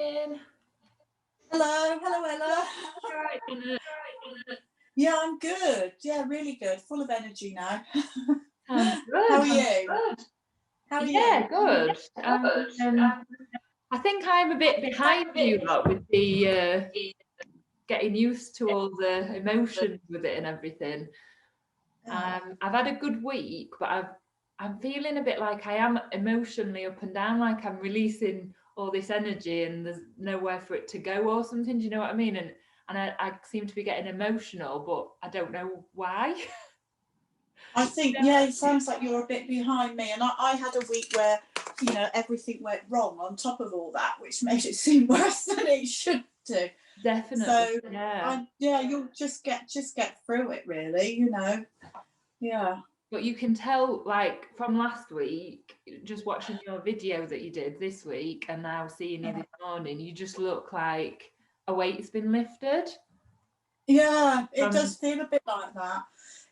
In. Hello, Ella. Right, Janet. Yeah, I'm good. Yeah, really good. Full of energy now. Sounds good. How are you? How are Yeah, you? good. I think I'm a bit behind you lot with the getting used to all the emotions with it and everything. I've had a good week, but I'm feeling a bit like I am emotionally up and down, like I'm releasing all this energy and there's nowhere for it to go or something. Do you know what I mean? And I seem to be getting emotional, but I don't know why. I think, yeah, it sounds like you're a bit behind me. And I had a week where, everything went wrong on top of all that, which made it seem worse than it should do. Definitely. So, Yeah. you'll just get through it, really, Yeah. But you can tell, like, from last week, just watching your video that you did this week and now seeing you this morning, you just look like a weight's been lifted. Yeah, it does feel a bit like that.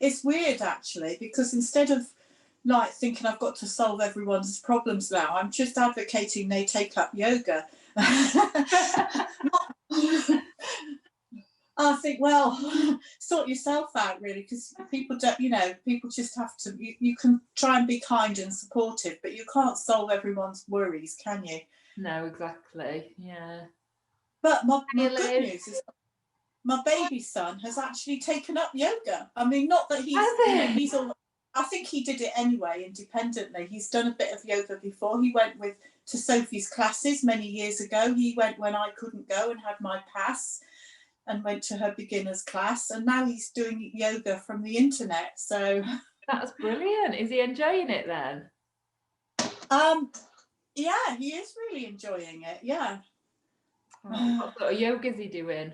It's weird, actually, because instead of like thinking I've got to solve everyone's problems now, I'm just advocating they take up yoga. I think, well, sort yourself out, really, because people don't, people just have to, you can try and be kind and supportive, but you can't solve everyone's worries, can you? No, exactly. Yeah. But my good news is my baby son has actually taken up yoga. I mean, not that he's all, I think he did it anyway, independently. He's done a bit of yoga before. He went to Sophie's classes many years ago. He went when I couldn't go and had my pass and went to her beginner's class. And now he's doing yoga from the internet. So that's brilliant. Is he enjoying it then? Yeah, he is really enjoying it. Yeah. What sort of yoga is he doing?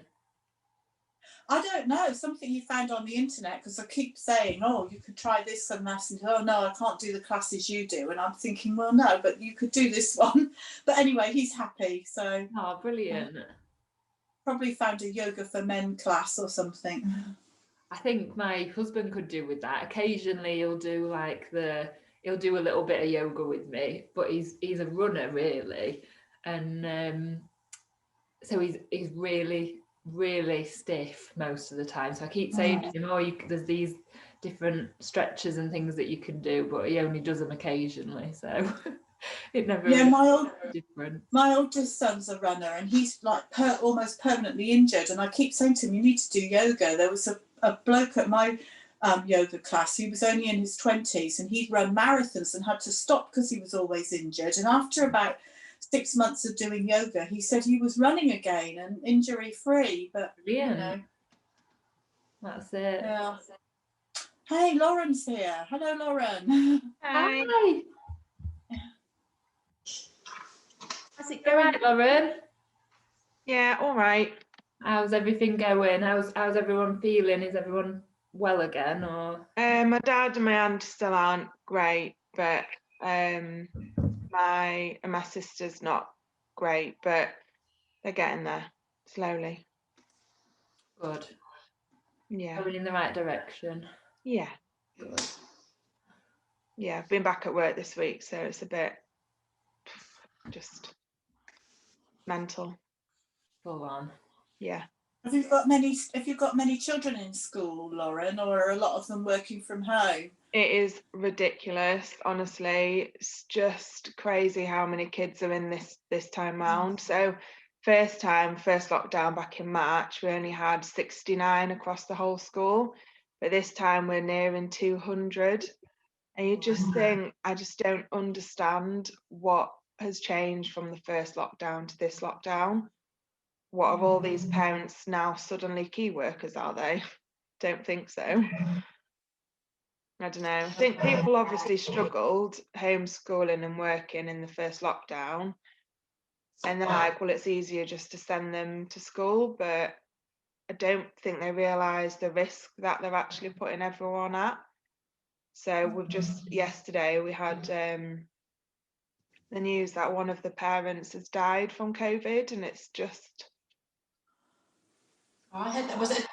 I don't know, something he found on the internet, because I keep saying, oh, you could try this and that, and oh no, I can't do the classes you do. And I'm thinking, well, no, but you could do this one. But anyway, he's happy. So brilliant. Probably found a yoga for men class or something. I think my husband could do with that. Occasionally he'll do he'll do a little bit of yoga with me, but he's a runner really. And so he's really really stiff most of the time, so I keep saying to him, there's these different stretches and things that you can do, but he only does them occasionally, so it never different. My oldest son's a runner and he's like almost permanently injured, and I keep saying to him, you need to do yoga. There was a bloke at my yoga class. He was only in his 20s and he'd run marathons and had to stop because he was always injured, and after about 6 months of doing yoga, he said he was running again and injury free. But brilliant. That's it. Yeah. Hey, Lauren's here. Hello, Lauren. Hi. How's it going, Lauren? Yeah, all right. How's everything going? How's everyone feeling? Is everyone well again, or? My dad and my aunt still aren't great, but my sister's not great, but they're getting there slowly. Good. Yeah. Going in the right direction. Yeah. Good. Yeah, I've been back at work this week, so it's a bit just mental. Full on. Yeah. Have you got many children in school, Lauren, or are a lot of them working from home? It is ridiculous, honestly. It's just crazy how many kids are in this time round. So first lockdown back in March, we only had 69 across the whole school, but this time we're nearing 200. And you just think, I just don't understand what has changed from the first lockdown to this lockdown. What are all these parents now suddenly key workers, are they? Don't think so. I don't know. I think people obviously struggled homeschooling and working in the first lockdown. And they're like, well, it's easier just to send them to school. But I don't think they realise the risk that they're actually putting everyone at. So yesterday we had the news that one of the parents has died from COVID, and it's just... I heard that. Was it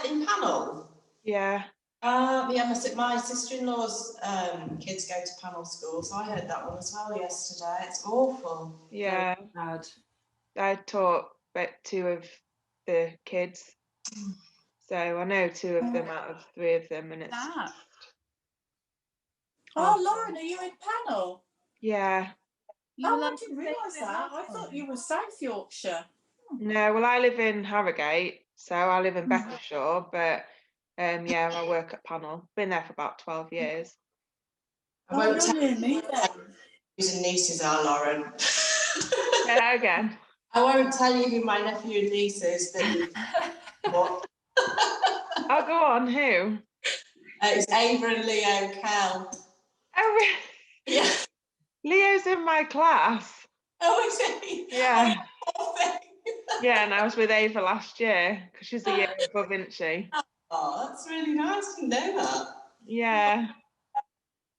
in panel? Yeah. Yeah, my sister-in-law's kids go to panel school, so I heard that one as well yesterday. It's awful. Yeah. Bad. I taught about 2 of the kids, so I know 2 of them out of 3 of them, and it's Oh, Lauren, are you in panel? yeah. I didn't realise that. I thought you were South Yorkshire. No, well, I live in Harrogate, so I live in Beckershire, but yeah, I work at panel. Been there for about 12 years. I won't tell near me you then. who and nieces are, Lauren. Yeah, again. I won't tell you who my nephew and niece is. What? Oh, go on. Who? It's Ava and Leo Kell. Oh, really? Yeah. Leo's in my class. Oh, is he? Yeah. Oh, Yeah, and I was with Ava last year because she's a year above, isn't she? oh, that's really nice. I didn't know that. Yeah.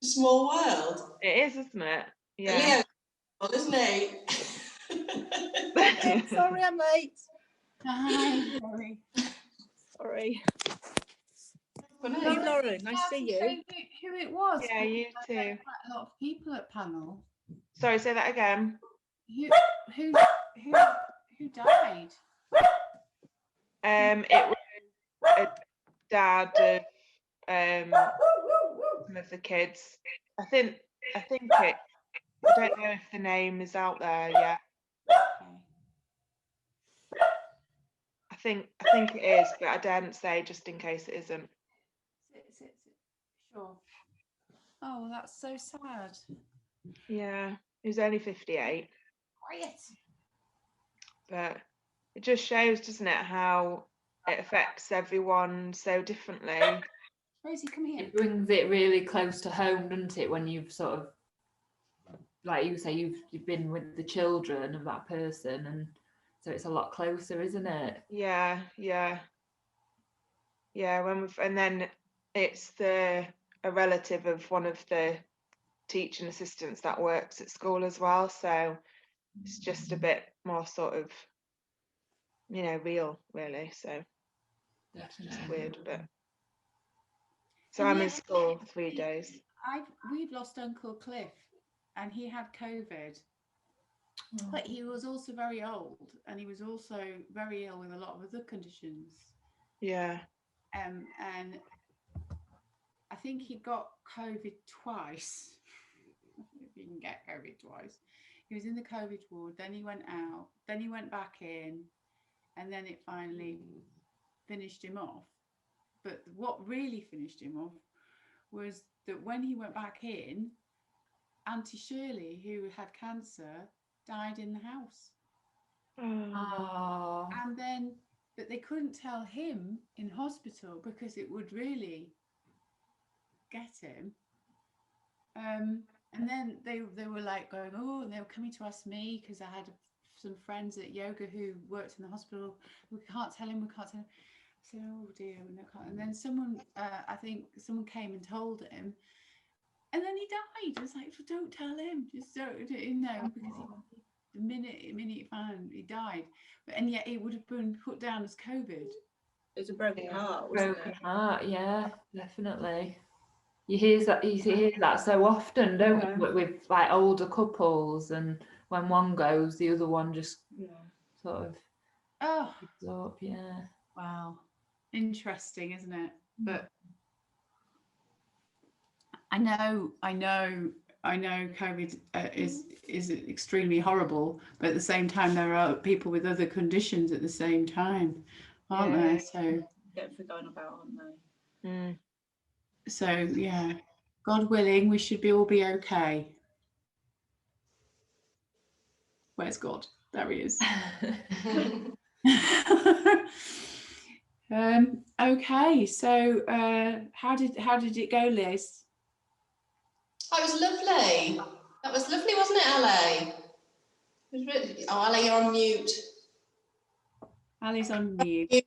Small world. It is, isn't it? Yeah. Leo's small, isn't he? Sorry, I'm late. Hi, sorry. Hey, Lauren, nice to see you. Who it was? Yeah, you too. Quite a lot of people at panel. Sorry, say that again. Who died? It was a dad of some of the kids. I think it. I don't know if the name is out there yet. I think it is, but I daren't say just in case it isn't. Sure. Oh, well, that's so sad. Yeah, he was only 58. Quiet. But it just shows, doesn't it, how it affects everyone so differently. Rosie, come here. It brings it really close to home, doesn't it, when you've sort of, like you say, you've been with the children of that person, and so it's a lot closer, isn't it? Yeah. And then it's a relative of one of the teaching assistants that works at school as well, so it's just a bit more sort of, real, really. So definitely it's weird, but so I'm in school 3 days. We've lost Uncle Cliff, and he had COVID. But he was also very old, and he was also very ill with a lot of other conditions. Yeah. And I think he got COVID twice. If you can get COVID twice. He was in the COVID ward, then he went out, then he went back in, and then it finally finished him off. But what really finished him off was that when he went back in, Auntie Shirley, who had cancer, died in the house. Oh. And then, but they couldn't tell him in hospital because it would really get him. And then they were like going, oh, and they were coming to ask me because I had some friends at yoga who worked in the hospital. We can't tell him. I said, oh dear, no, can't. And then someone, I think someone came and told him, and then he died. I was like, well, don't tell him, just don't, because the minute he found, he died. And yet it would have been put down as COVID. It's a broken heart, wasn't broken heart, yeah, definitely. You hear that so often, don't you, with like older couples, and when one goes, the other one just sort of picks up. Yeah. Wow. Interesting, isn't it? But I know COVID is extremely horrible, but at the same time there are people with other conditions at the same time, aren't there? So get forgotten about, aren't they? So yeah, God willing, we should all be okay. Where's God? There he is. Okay, so how did it go, Liz? Oh, it was lovely. That was lovely, wasn't it, Ali? It was really... Oh, Ali, you're on mute. Ali's on mute.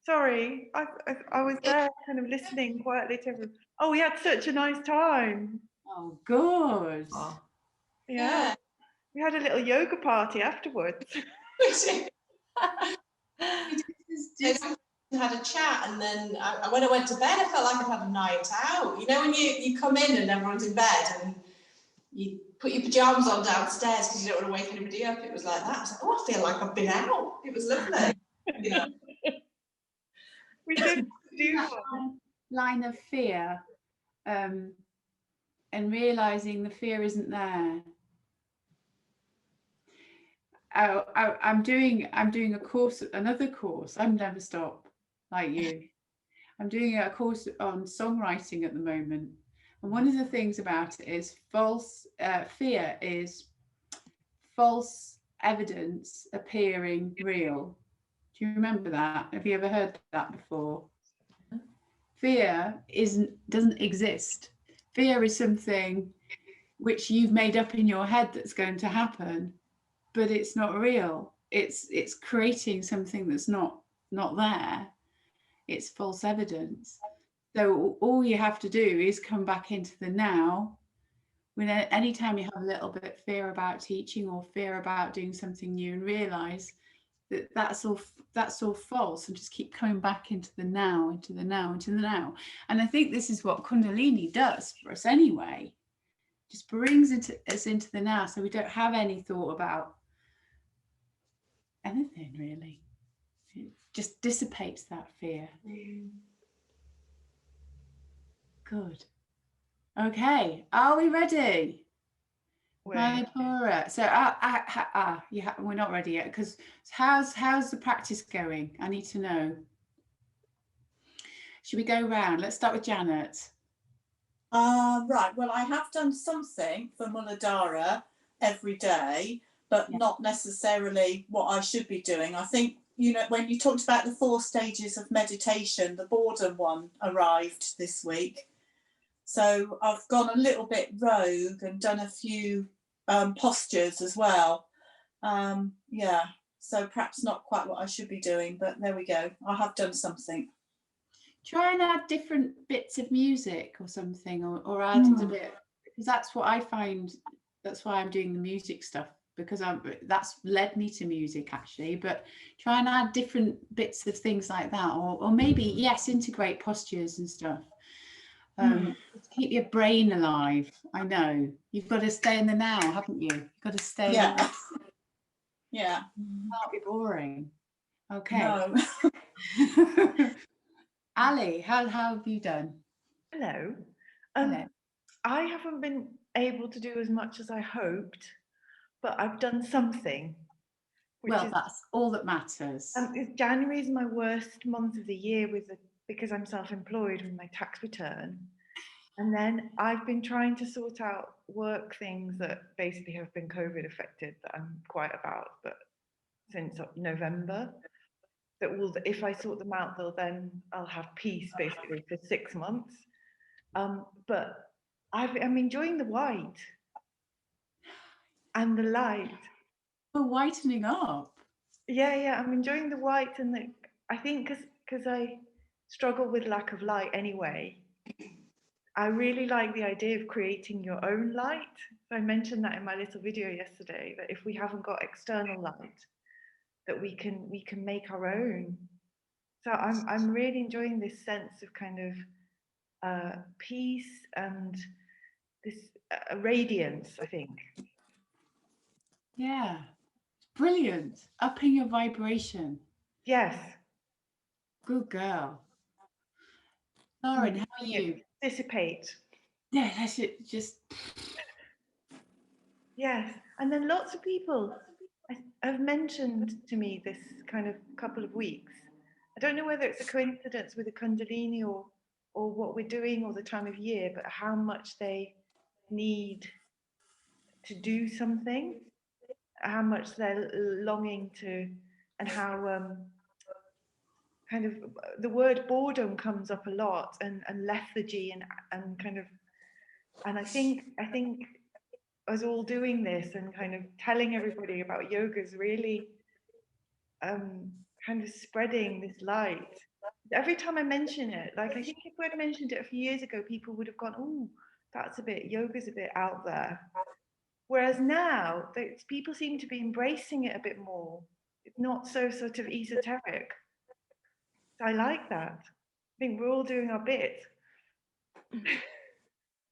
Sorry, I was there kind of listening quietly to everyone. Oh, we had such a nice time. Oh, good. Oh. Yeah. We had a little yoga party afterwards. Had a chat, and then when I went to bed, I felt like I'd had a night out. You know, when you come in and everyone's in bed, and you put your pajamas on downstairs because you don't want to wake anybody up. It was like that. I was like, oh, I feel like I've been out. It was lovely. Yeah. We did do that. Line of fear, and realizing the fear isn't there. I'm doing a course, another course. I'm never stop like you. I'm doing a course on songwriting at the moment, and one of the things about it is fear is false evidence appearing real. Do you remember that? Have you ever heard that before? Fear doesn't exist. Fear is something which you've made up in your head that's going to happen, but it's not real. It's creating something that's not there. It's false evidence. So all you have to do is come back into the now. When anytime you have a little bit of fear about teaching or fear about doing something new, and realize that that's all false, and just keep coming back into the now, into the now, into the now. And I think this is what Kundalini does for us anyway. Just brings us into the now, so we don't have any thought about anything really. It just dissipates that fear. Good. Okay, are we ready? Manipura. So we're not ready yet, because how's the practice going? I need to know. Should we go round? Let's start with Janet. Right, well, I have done something for Muladhara every day, but not necessarily what I should be doing. I think, you know, when you talked about the 4 stages of meditation, the boredom one arrived this week. So I've gone a little bit rogue and done a few postures as well. So perhaps not quite what I should be doing, but there we go. I have done something. Try and add different bits of music or something, or add a bit, because that's what I find. That's why I'm doing the music stuff, because that's led me to music actually. But try and add different bits of things like that, or maybe integrate postures and stuff. Keep your brain alive. I know you've got to stay in the now, haven't you? You've got to stay. Yeah. Can't be boring. Okay. No. Ali, how have you done? Hello. Hello. I haven't been able to do as much as I hoped, but I've done something. That's all that matters. January is my worst month of the year because I'm self-employed with my tax return. And then I've been trying to sort out work things that basically have been COVID affected that I'm quiet about, but since November, if I sort them out, I'll have peace basically for 6 months. But I'm enjoying the white and the light. Oh, whitening up. Yeah, I'm enjoying the white, and I think because I struggle with lack of light anyway, I really like the idea of creating your own light. So I mentioned that in my little video yesterday, that if we haven't got external light, that we can make our own. So I'm really enjoying this sense of kind of peace and this radiance, I think. Yeah, brilliant. Upping your vibration. Yes. Good girl. Lauren, how are you? Dissipate. Yeah, that's it. Just. Yes, and then lots of people have mentioned to me this kind of couple of weeks. I don't know whether it's a coincidence with the Kundalini or what we're doing or the time of year, but how much they need to do something, how much they're longing to, and how kind of the word boredom comes up a lot, and lethargy and kind of, and I think us all doing this and kind of telling everybody about yoga is really kind of spreading this light. Every time I mention it, like I think if I'd mentioned it a few years ago, people would have gone, oh, yoga's a bit out there. Whereas now, people seem to be embracing it a bit more. It's not so sort of esoteric. So I like that. I think we're all doing our bit.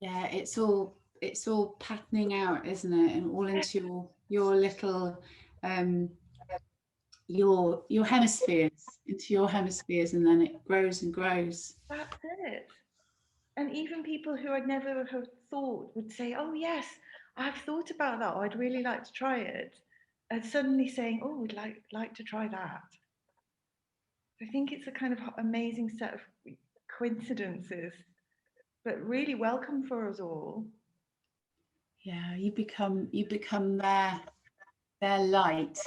Yeah, it's all it's all patterning out, isn't it? And all into your little your hemispheres, into your hemispheres, and then it grows and grows. That's it. And even people who I'd never have thought would say, oh yes, I've thought about that, or I'd really like to try it, and suddenly saying, oh, we'd like to try that. I think it's a kind of amazing set of coincidences, but really welcome for us all. Yeah, you become their light.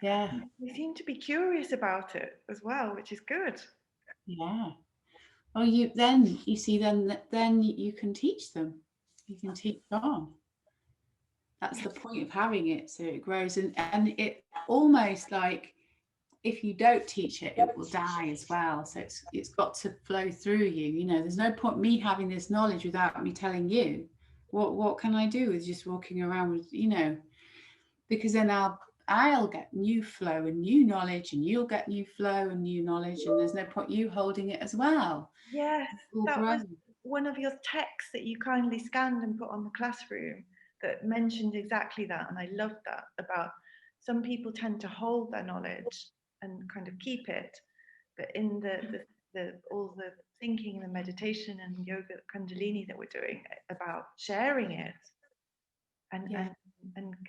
Yeah. They seem to be curious about it as well, which is good. Yeah. Well, you see then you can teach them. You can teach on. That's the point of having it, so it grows, and it almost like if you don't teach it, it will die as well. So it's got to flow through you. You know, there's no point me having this knowledge without me telling you. What can I do with just walking around with, you know, because then I'll get new flow and new knowledge, and you'll get new flow and new knowledge, and there's no point you holding it as well. Yes, that was one of your texts that you kindly scanned and put on the classroom that mentioned exactly that, and I loved that. About some people tend to hold their knowledge and kind of keep it, but in the all the thinking and the meditation and yoga kundalini that we're doing about sharing it and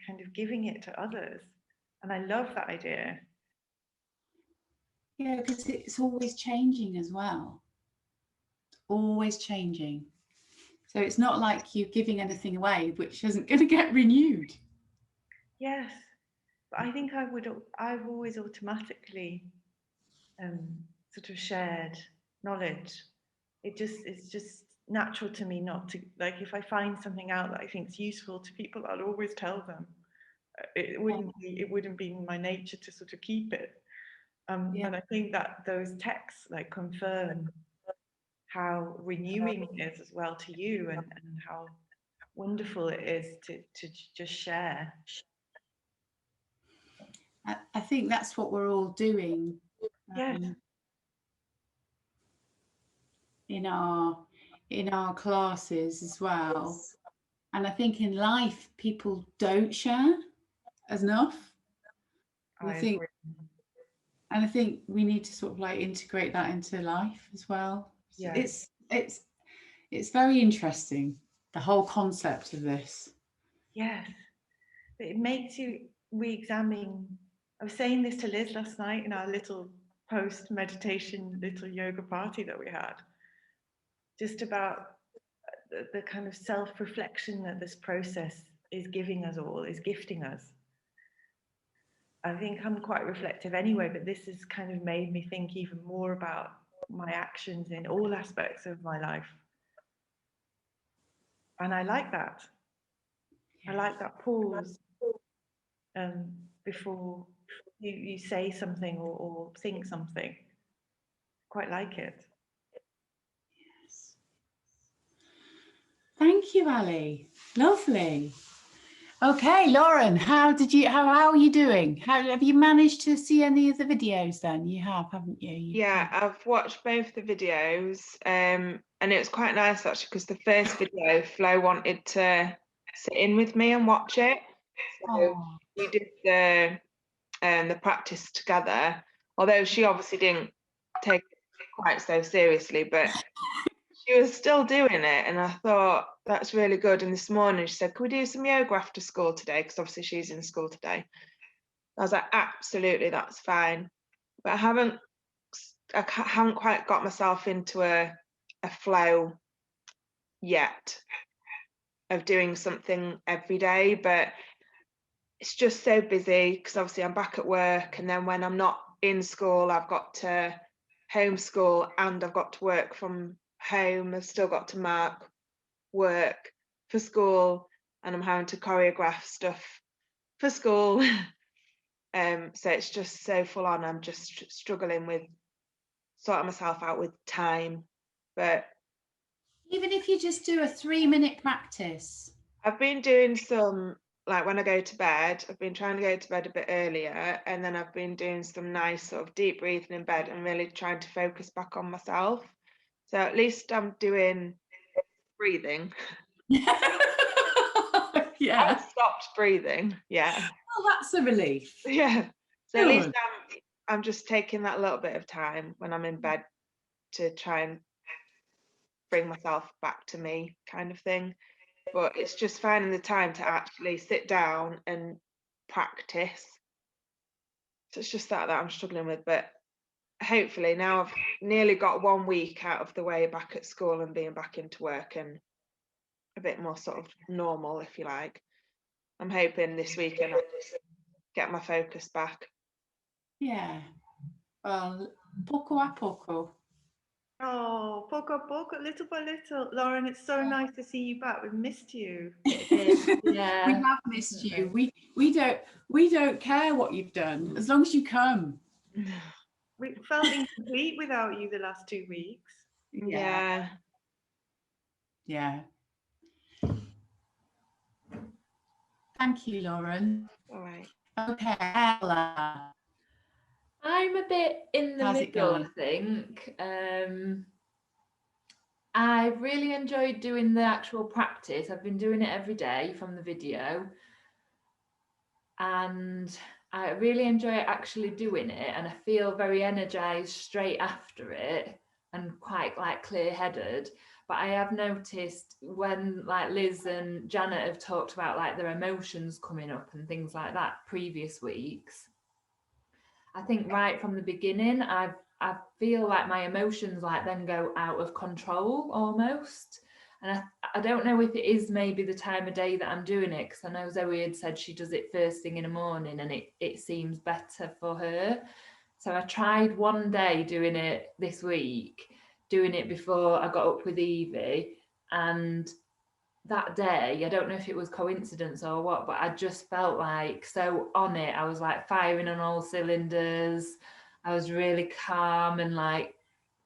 kind of giving it to others, and I love that idea. Yeah, because it's always changing as well. Always changing. So it's not like you're giving anything away which isn't going to get renewed. Yes, but I think I've always automatically sort of shared knowledge. It's just natural to me not to, like, if I find something out that I think is useful to people, I'll always tell them. It wouldn't be in my nature to sort of keep it. And I think that those texts like confirm how renewing it is as well to you, and how wonderful it is to just share. I think that's what we're all doing. Yes. In our classes as well, and I think in life people don't share enough. I think we need to sort of like integrate that into life as well. Yeah. It's very interesting, the whole concept of this. Yes, it makes you re-examine. I was saying this to Liz last night in our little post-meditation little yoga party that we had, just about the kind of self-reflection that this process is giving us all, is gifting us. I think I'm quite reflective anyway, but this has kind of made me think even more about my actions in all aspects of my life. And I like that. Yeah. I like that pause before you say something or think something. Quite like it. Yes. Thank you, Ali. Lovely. Okay, Lauren, how are you doing? How have you managed to see any of the videos then? You have, haven't you? Yeah, I've watched both the videos, and it was quite nice actually, because the first video, Flo wanted to sit in with me and watch it. So we did the practice together, although she obviously didn't take it quite so seriously, but she was still doing it, and I thought that's really good. And this morning she said, can we do some yoga after school today, because obviously she's in school today. I was like, absolutely, that's fine. But I haven't quite got myself into a flow yet of doing something every day, but it's just so busy because obviously I'm back at work, and then when I'm not in school I've got to homeschool and I've got to work from home. I've still got to mark work for school, and I'm having to choreograph stuff for school. So it's just so full on. I'm just struggling with sorting myself out with time. But even if you just do a 3-minute practice. I've been doing some, like when I go to bed, I've been trying to go to bed a bit earlier, and then I've been doing some nice sort of deep breathing in bed and really trying to focus back on myself. So at least I'm doing breathing. Yeah. I've stopped breathing. Yeah. Oh, that's a relief. Yeah. So at least Good. I'm just taking that little bit of time when I'm in bed to try and bring myself back to me, kind of thing. But it's just finding the time to actually sit down and practice. So it's just that I'm struggling with. But hopefully now I've nearly got 1 week out of the way back at school and being back into work and a bit more sort of normal, if you like. I'm hoping this weekend I'll get my focus back. Yeah. Well, poco a poco. Oh, poco a poco, little by little. Lauren, it's so nice to see you back. We've missed you. Yeah. We have missed you. We don't care what you've done as long as you come. We felt incomplete without you the last 2 weeks. Yeah. Yeah. Thank you, Lauren. All right. Okay, Ella. I'm a bit in the How's it middle, I going? think. I really enjoyed doing the actual practice. I've been doing it every day from the video. And I really enjoy actually doing it. And I feel very energized straight after it and quite like clear-headed. But I have noticed when like Liz and Janet have talked about like their emotions coming up and things like that previous weeks, I think right from the beginning, I feel like my emotions like then go out of control almost. And I don't know if it is maybe the time of day that I'm doing it, because I know Zoe had said she does it first thing in the morning and it seems better for her. So I tried one day doing it this week, doing it before I got up with Evie, and that day, I don't know if it was coincidence or what, but I just felt like so on it. I was like firing on all cylinders. I was really calm and like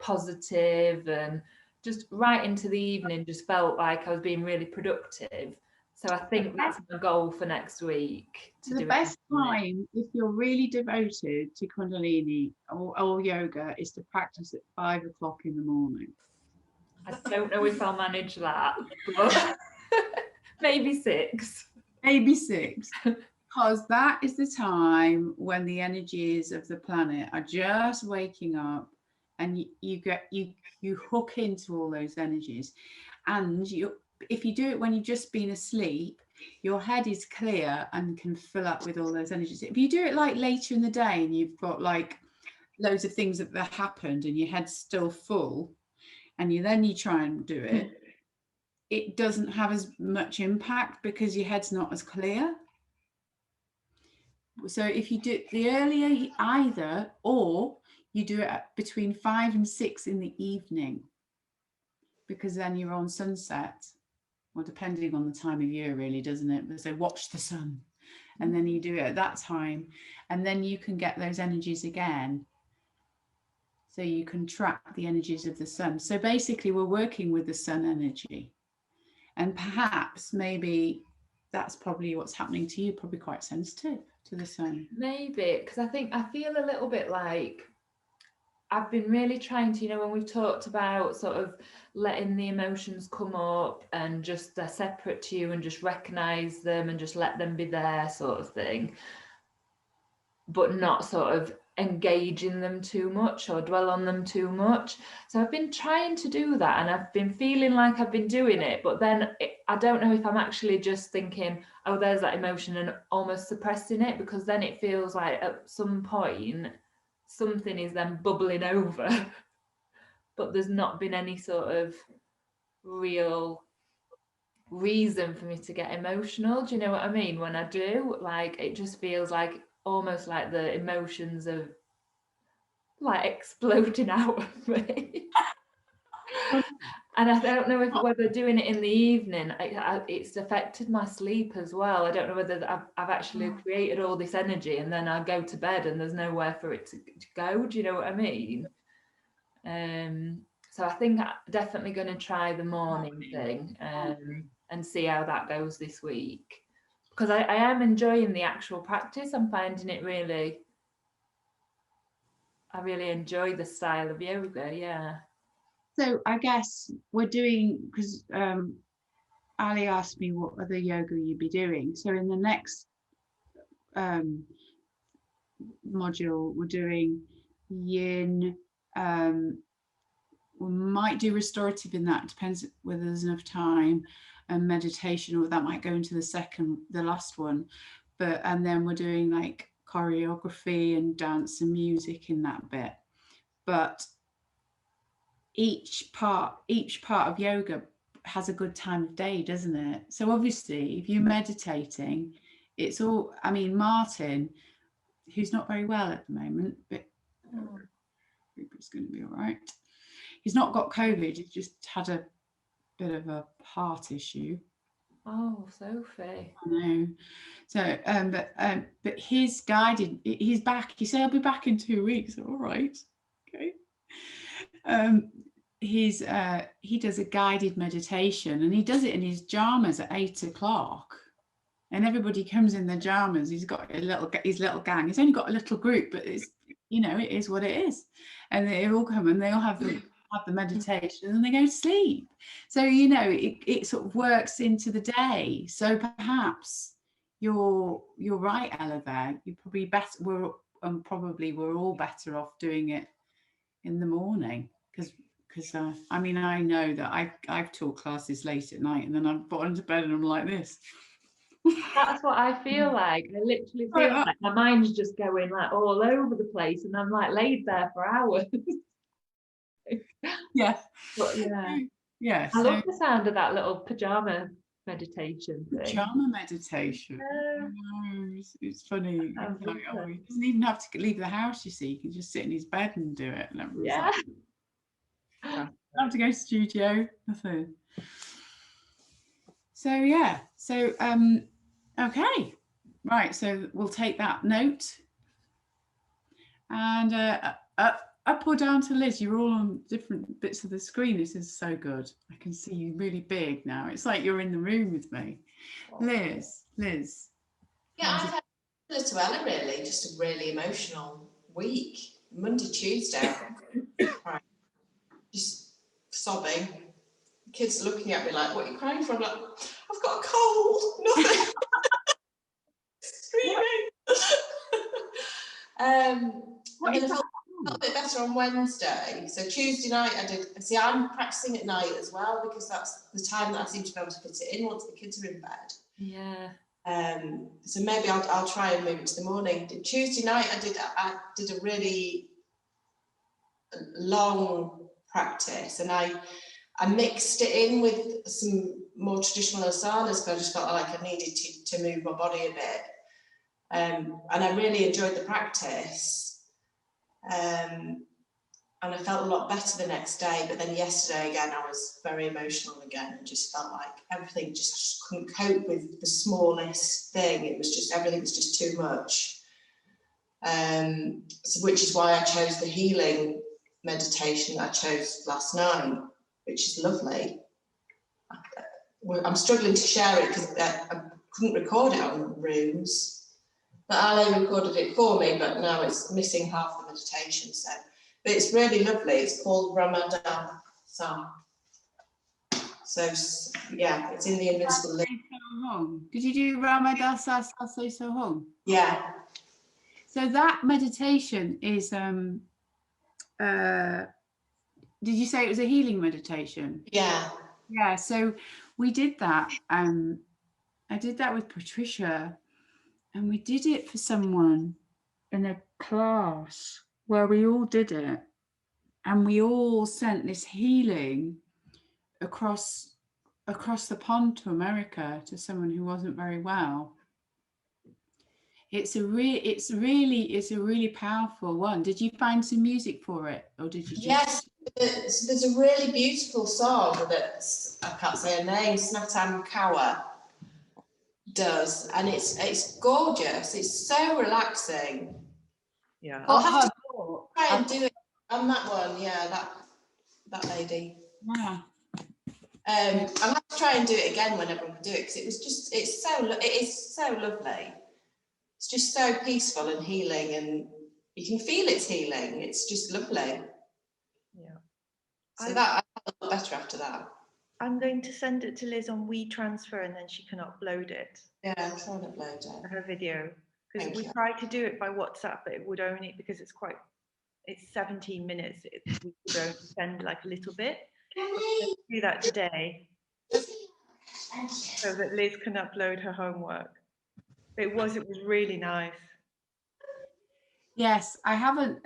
positive, and just right into the evening just felt like I was being really productive. So I think that's my goal for next week. The best time, if you're really devoted to Kundalini or yoga, is to practice at 5 o'clock in the morning. I don't know if I'll manage that, but maybe 6. Maybe 6. Because that is the time when the energies of the planet are just waking up, and you hook into all those energies. And if you do it when you've just been asleep, your head is clear and can fill up with all those energies. If you do it like later in the day and you've got like loads of things that happened and your head's still full, and you try and do it, it doesn't have as much impact because your head's not as clear. So if you do it the earlier either, or you do it between 5 and 6 in the evening, because then you're on sunset, or depending on the time of year really, doesn't it? But so watch the sun, and then you do it at that time, and then you can get those energies again. So you can track the energies of the sun. So basically we're working with the sun energy, and perhaps maybe that's probably what's happening to you, probably quite sensitive to the sun. Maybe, because I feel a little bit like I've been really trying to, when we've talked about sort of letting the emotions come up and just they're separate to you and just recognize them and just let them be there sort of thing, but not sort of engage in them too much or dwell on them too much. So I've been trying to do that, and I've been feeling like I've been doing it, but then I don't know if I'm actually just thinking, oh, there's that emotion, and almost suppressing it, because then it feels like at some point something is then bubbling over but there's not been any sort of real reason for me to get emotional. Do you know what I mean? When I do, like, it just feels like almost like the emotions are like exploding out of me. And I don't know if whether doing it in the evening, it's affected my sleep as well. I don't know whether I've actually created all this energy and then I go to bed and there's nowhere for it to go. Do you know what I mean? So I think I'm definitely going to try the morning thing and see how that goes this week. Because I am enjoying the actual practice. I'm finding it really, I really enjoy the style of yoga, yeah. So I guess we're doing, because Ali asked me what other yoga you'd be doing. So in the next module, we're doing yin. We might do restorative in that, depends whether there's enough time, and meditation, or that might go into the last one. But and then we're doing like choreography and dance and music in that bit. But each part of yoga has a good time of day, doesn't it? So obviously if you're meditating, it's all, I mean, Martin, who's not very well at the moment, but it's going to be all right. He's not got COVID, he's just had a bit of a heart issue. Oh, Sophie. I know. So but he's back. He said, I'll be back in 2 weeks. All right, okay. He does a guided meditation, and he does it in his jammers at 8 o'clock, and everybody comes in their jammers. He's got his little gang. He's only got a little group, but it's, you know, it is what it is. And they all come and they all have the meditation, and they go to sleep. So, you know, it sort of works into the day. So perhaps you're right, Ella, there. You probably better, we're all better off doing it in the morning, because I mean, I know that I've taught classes late at night, and then I've got into bed and I'm like this. That's what I feel like. I literally feel like my mind's just going like all over the place, and I'm like laid there for hours. Yeah. But yeah. I love the sound of that little pajama meditation thing. Pajama meditation. It's funny. It's like, he doesn't even have to leave the house, you see. He can just sit in his bed and do it. And yeah. Don't have to go to studio, nothing. So yeah. So okay. Right. So we'll take that note. And up or down to Liz. You're all on different bits of the screen. This is so good. I can see you really big now. It's like you're in the room with me. Liz. Yeah, I've had similar to Ella, really. Just a really emotional week. Monday, Tuesday, right. Just sobbing. Kids are looking at me like, what are you crying for? I'm like, I've got a cold. Nothing. Screaming. I felt a bit better on Wednesday. So Tuesday night I'm practicing at night as well, because that's the time that I seem to be able to fit it in once the kids are in bed. Yeah. So maybe I'll try and move it to the morning. Tuesday night I did a really long practice, and I mixed it in with some more traditional asanas, because I just felt like I needed to move my body a bit. And I really enjoyed the practice. And I felt a lot better the next day, but then yesterday again I was very emotional again, and just felt like everything just couldn't cope with the smallest thing. It was just, everything was just too much. So which is why I chose the healing meditation that I chose last night, which is lovely. I'm struggling to share it because I couldn't record it on Rooms. But Ali recorded it for me, but now it's missing half the meditation. But it's really lovely. It's called Ramadan. So yeah, it's in the Invincible Link. Did you do Ramadan Sohong? Yeah. So that meditation is did you say it was a healing meditation? Yeah. Yeah. So we did that. I did that with Patricia. And we did it for someone in a class where we all did it, and we all sent this healing across the pond to America to someone who wasn't very well. It's a really powerful one. Did you find some music for it, or did you just... Yes, there's a really beautiful song that I can't say her name, Snatam Kaur does, and it's gorgeous. It's so relaxing. Yeah, I'll have to try and do it on that one. Yeah, that lady. Yeah. I'll have to try and do it again when everyone can do it, because it is so lovely. It's just so peaceful and healing, and you can feel it's healing. It's just lovely. Yeah. So that look better after that. I'm going to send it to Liz on WeTransfer and then she can upload it. Yeah, I'll try and upload it. Her video. Because Thank we you. tried to do it by WhatsApp, but it would only, because it's 17 minutes, we could only send like a little bit. Let's do that today so that Liz can upload her homework. It was really nice. Yes, I haven't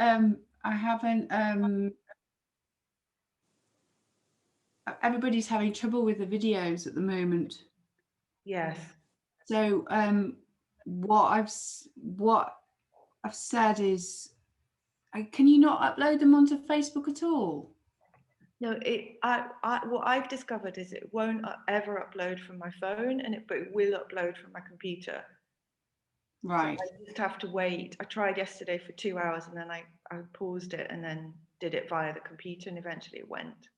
everybody's having trouble with the videos at the moment. Yes. So what I've said is, can you not upload them onto Facebook at all? No, what I've discovered is it won't ever upload from my phone, but it will upload from my computer. Right. So I just have to wait. I tried yesterday for 2 hours and then I paused it and then did it via the computer and eventually it went.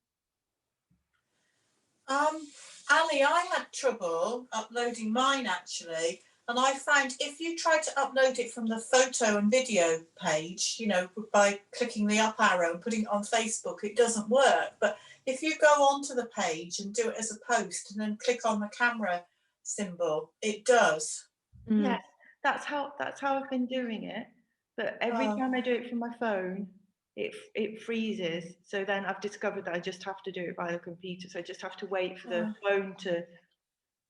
Ali, I had trouble uploading mine actually, and I found if you try to upload it from the photo and video page, you know, by clicking the up arrow and putting it on Facebook, it doesn't work. But if you go onto the page and do it as a post and then click on the camera symbol, it does. Yes, that's how I've been doing it. But every time I do it from my phone, it freezes. So then I've discovered that I just have to do it by the computer. So I just have to wait for the phone to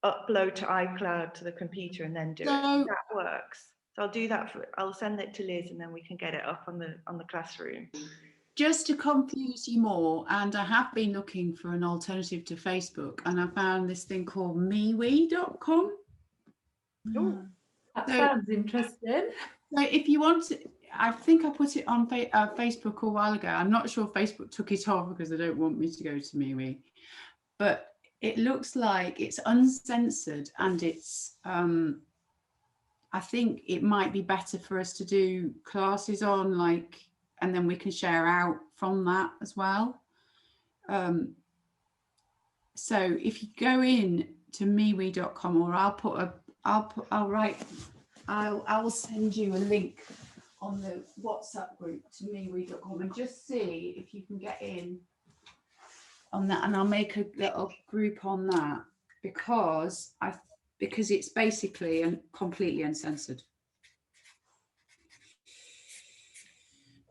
upload to iCloud to the computer and then do it. That works. So I'll do that. I'll send it to Liz and then we can get it up on the classroom. Just to confuse you more, and I have been looking for an alternative to Facebook, and I found this thing called MeWe.com. Oh, that sounds interesting. So if you want to, I think I put it on Facebook a while ago. I'm not sure Facebook took it off because they don't want me to go to MeWe, but it looks like it's uncensored and it's I think it might be better for us to do classes on, like, and then we can share out from that as well. So if you go in to MeWe.com, or I will send you a link on the WhatsApp group to MeWe.com and just see if you can get in on that, and I'll make a little group on that because it's basically and completely uncensored.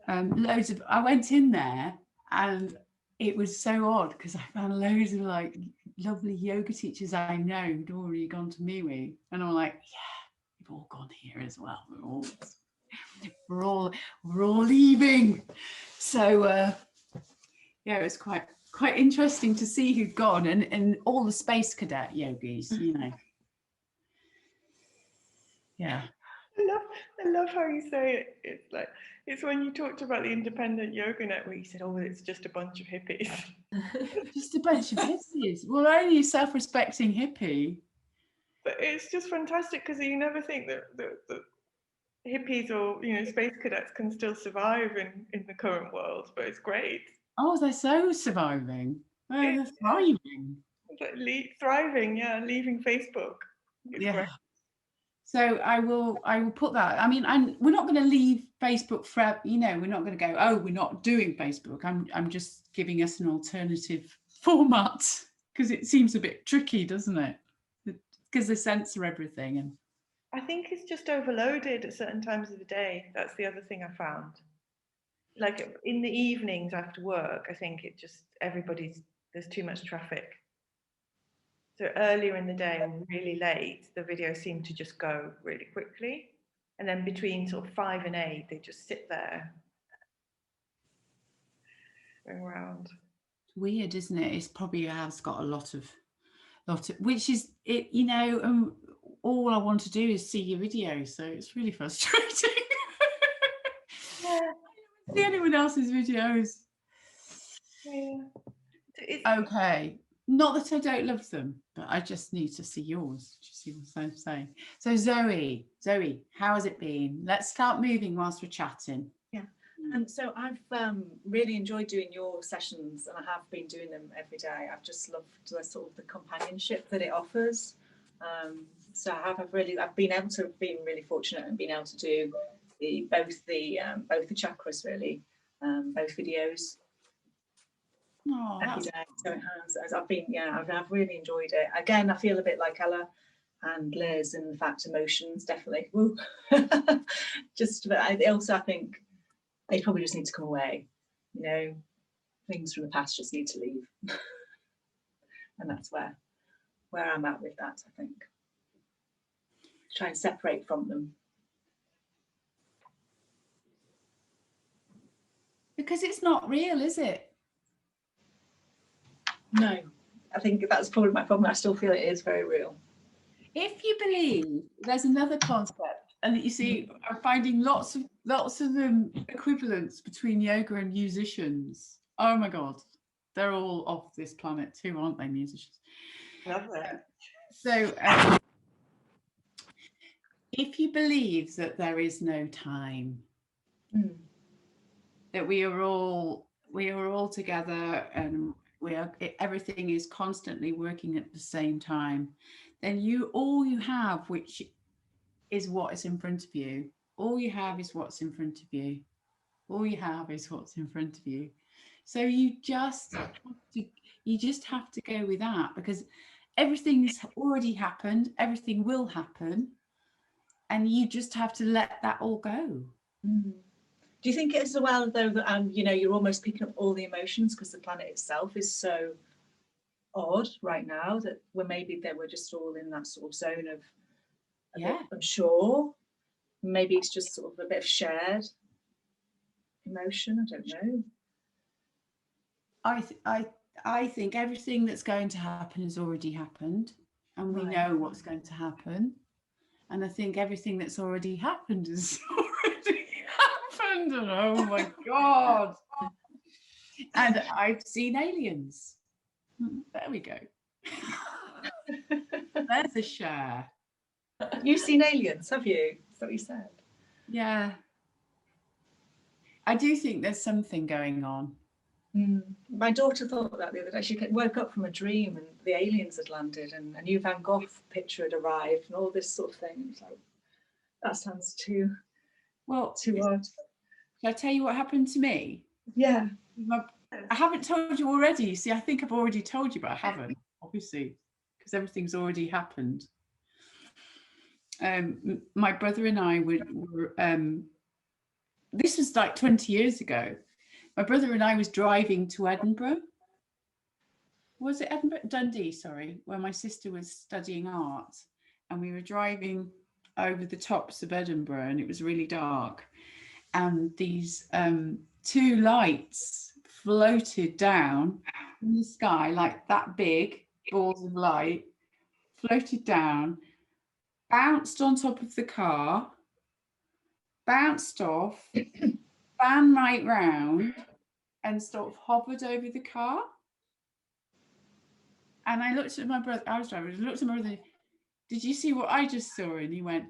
I went in there and it was so odd because I found loads of like lovely yoga teachers I know who'd already gone to MeWe, and I'm like, yeah, we've all gone here as well. We're all leaving. So yeah, it was quite interesting to see who'd gone, and all the space cadet yogis, you know. Yeah. I love how you say it. It's when you talked about the independent yoga network, you said, oh, it's just a bunch of hippies. Just a bunch of hippies. Well, only a self-respecting hippie. But it's just fantastic because you never think that hippies or, you know, space cadets can still survive in the current world, but it's great. Oh, they're so surviving. They're thriving. It's like thriving, yeah, leaving Facebook. It's great. So I will put that. I mean, we're not going to leave Facebook forever, you know. We're not going to go, oh, we're not doing Facebook. I'm just giving us an alternative format because it seems a bit tricky, doesn't it? Because they censor everything. And I think it's just overloaded at certain times of the day. That's the other thing I found. Like in the evenings after work, I think there's too much traffic. So earlier in the day and really late, the videos seem to just go really quickly. And then between sort of 5 and 8, they just sit there going around. Weird, isn't it? It's probably has got a lot of, which is it, you know, all I want to do is see your videos. So it's really frustrating. Yeah. See anyone else's videos. Yeah. Okay. Not that I don't love them, but I just need to see yours. Do you see what I'm saying? So Zoe, how has it been? Let's start moving whilst we're chatting. Yeah. And so I've really enjoyed doing your sessions, and I have been doing them every day. I've just loved the sort of the companionship that it offers. So I've been really fortunate and been able to do both the chakras really, both videos. Oh, every day. So it has. As I've been, I've really enjoyed it. Again, I feel a bit like Ella and Liz, and in fact, emotions definitely. Woo. Just, but I think they probably just need to come away. You know, things from the past just need to leave, and that's where I'm at with that. I think try and separate from them. Because it's not real, is it? No, I think that's probably my problem. I still feel it is very real. If you believe, there's another concept, and you see, I'm finding lots of equivalents between yoga and musicians. Oh my God, they're all off this planet too, aren't they, musicians? Love it. So, if you believe that there is no time, that we are all together, and everything is constantly working at the same time, then all you have, which is what is in front of you. All you have is what's in front of you. All you have is what's in front of you. So you just have to go with that, because everything's already happened, everything will happen, and you just have to let that all go. Do you think it's as well, though, that you're almost picking up all the emotions because the planet itself is so odd right now, that maybe we're just all in that sort of zone of a bit unsure. Maybe it's just sort of a bit of shared emotion. I don't know. I think everything that's going to happen has already happened, and we know what's going to happen. And I think everything that's already happened has already happened. And oh my God. And I've seen aliens. There we go. There's a share. You've seen aliens, have you? Is that what you said? Yeah. I do think there's something going on. My daughter thought that the other day. She woke up from a dream and the aliens had landed, and a new Van Gogh picture had arrived, and all this sort of thing. It's like, that sounds too odd. Shall I tell you what happened to me? Yeah. I haven't told you already. You see, I think I've already told you, but I haven't, obviously, because everything's already happened. My brother and I were this was like 20 years ago. My brother and I was driving to Edinburgh. Was it Edinburgh? Dundee, sorry, where my sister was studying art. And we were driving over the tops of Edinburgh, and it was really dark. And these two lights floated down in the sky, like that big balls of light, floated down, bounced on top of the car, bounced off, ran right round, and sort of hovered over the car. And I looked at my brother, I was driving, I looked at my brother, did you see what I just saw? And he went,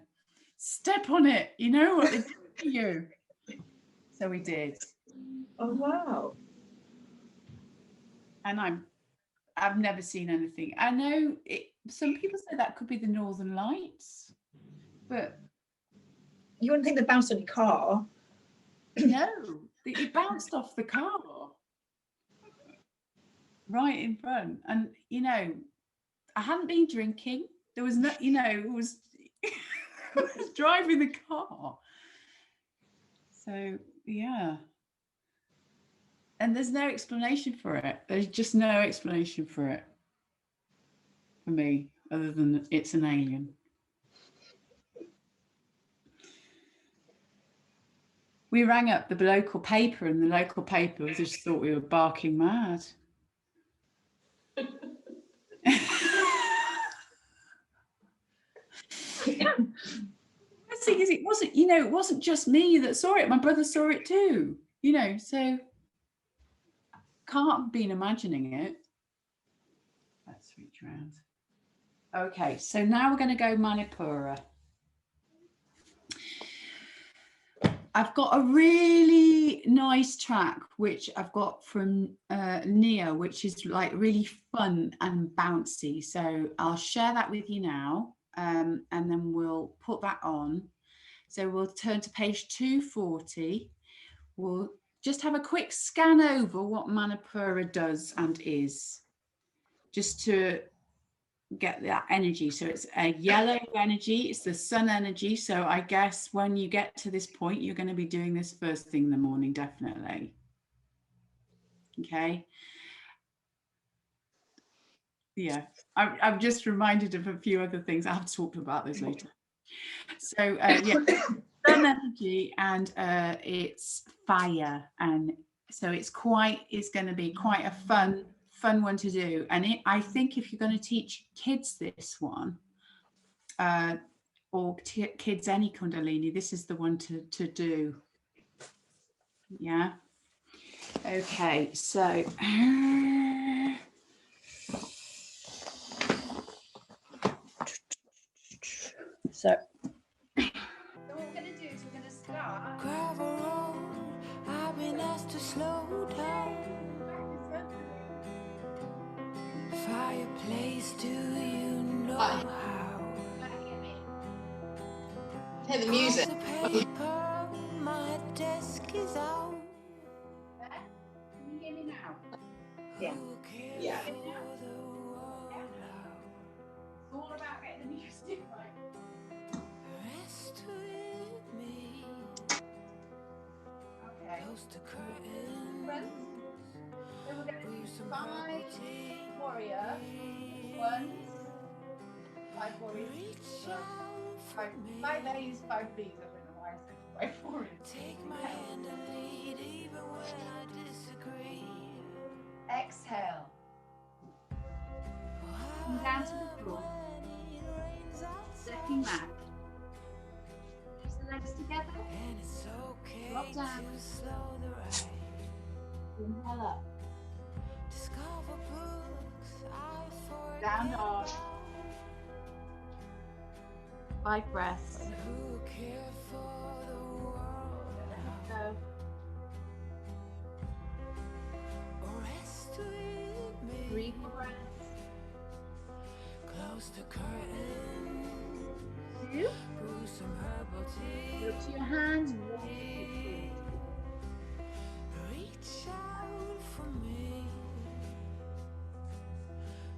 step on it, you know what they did to you. So we did. Oh, wow. And I've never seen anything. I know some people say that could be the Northern Lights, but you wouldn't think they bounced on your car. No, it bounced off the car right in front. And I hadn't been drinking. There was no, it was I was driving the car. So yeah. And there's no explanation for it. There's just no explanation for it for me, other than it's an alien. We rang up the local paper, and the local paper just thought we were barking mad. The thing is, it wasn't just me that saw it. My brother saw it too. So can't have been imagining it. Let's reach around. Okay, so now we're going to go Manipura. I've got a really nice track which I've got from Nia, which is like really fun and bouncy. So I'll share that with you now, and then we'll put that on. So we'll turn to page 240. We'll just have a quick scan over what Manipura does and is, just to get that energy. So it's a yellow energy, it's the sun energy. So I guess when you get to this point, you're going to be doing this first thing in the morning, definitely. Okay. Yeah, I'm just reminded of a few other things. I'll talk about those later. So yeah, sun energy, and it's fire, and so it's going to be quite a fun one to do. And I think if you're going to teach kids this one, or kids any Kundalini, this is the one to do. Yeah. Okay, so what we're going to do is we're going to start. Gravel road, I've been asked to slow down. Fireplace, do you know how? Hear the music. Paper, my desk is out. Can you hear me now? Yeah. Yeah. It's all about getting the music right. Rest with me. Okay. Close to curtains. So we're going to do 5 warrior ones, 5 warriors, 5 A's, 5 B's. I don't know why I said 5 warriors. Take my hand and lead even when I disagree. Exhale. Come down to the floor. Stepping back. Use the legs together. And it's okay Drop down. to slow the ride. Inhale up. Discover books I forget Down dog. about. 5 breaths. And who care for the world Go. Rest with me. 3 more breaths. Close the curtains. 2. Brew some herbal tea. Look to your hands. 1. Reach out for me.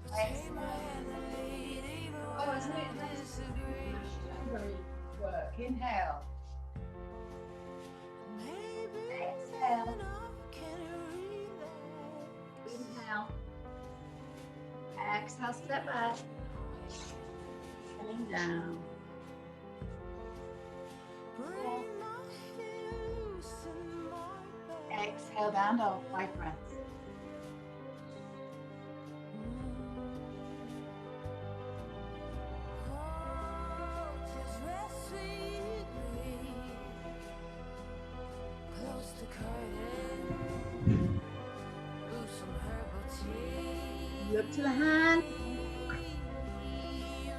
Exhale. Take my hand and lead even when isn't it I nice? disagree. Work. Inhale. Maybe Exhale. then I can relax. Inhale. Exhale, step back. Coming down. Bring my fears in my bed. Exhale, down dog. 5 breaths. Oh, just rest with me. Close the curtain. Brew some herbal tea. Look to the hand.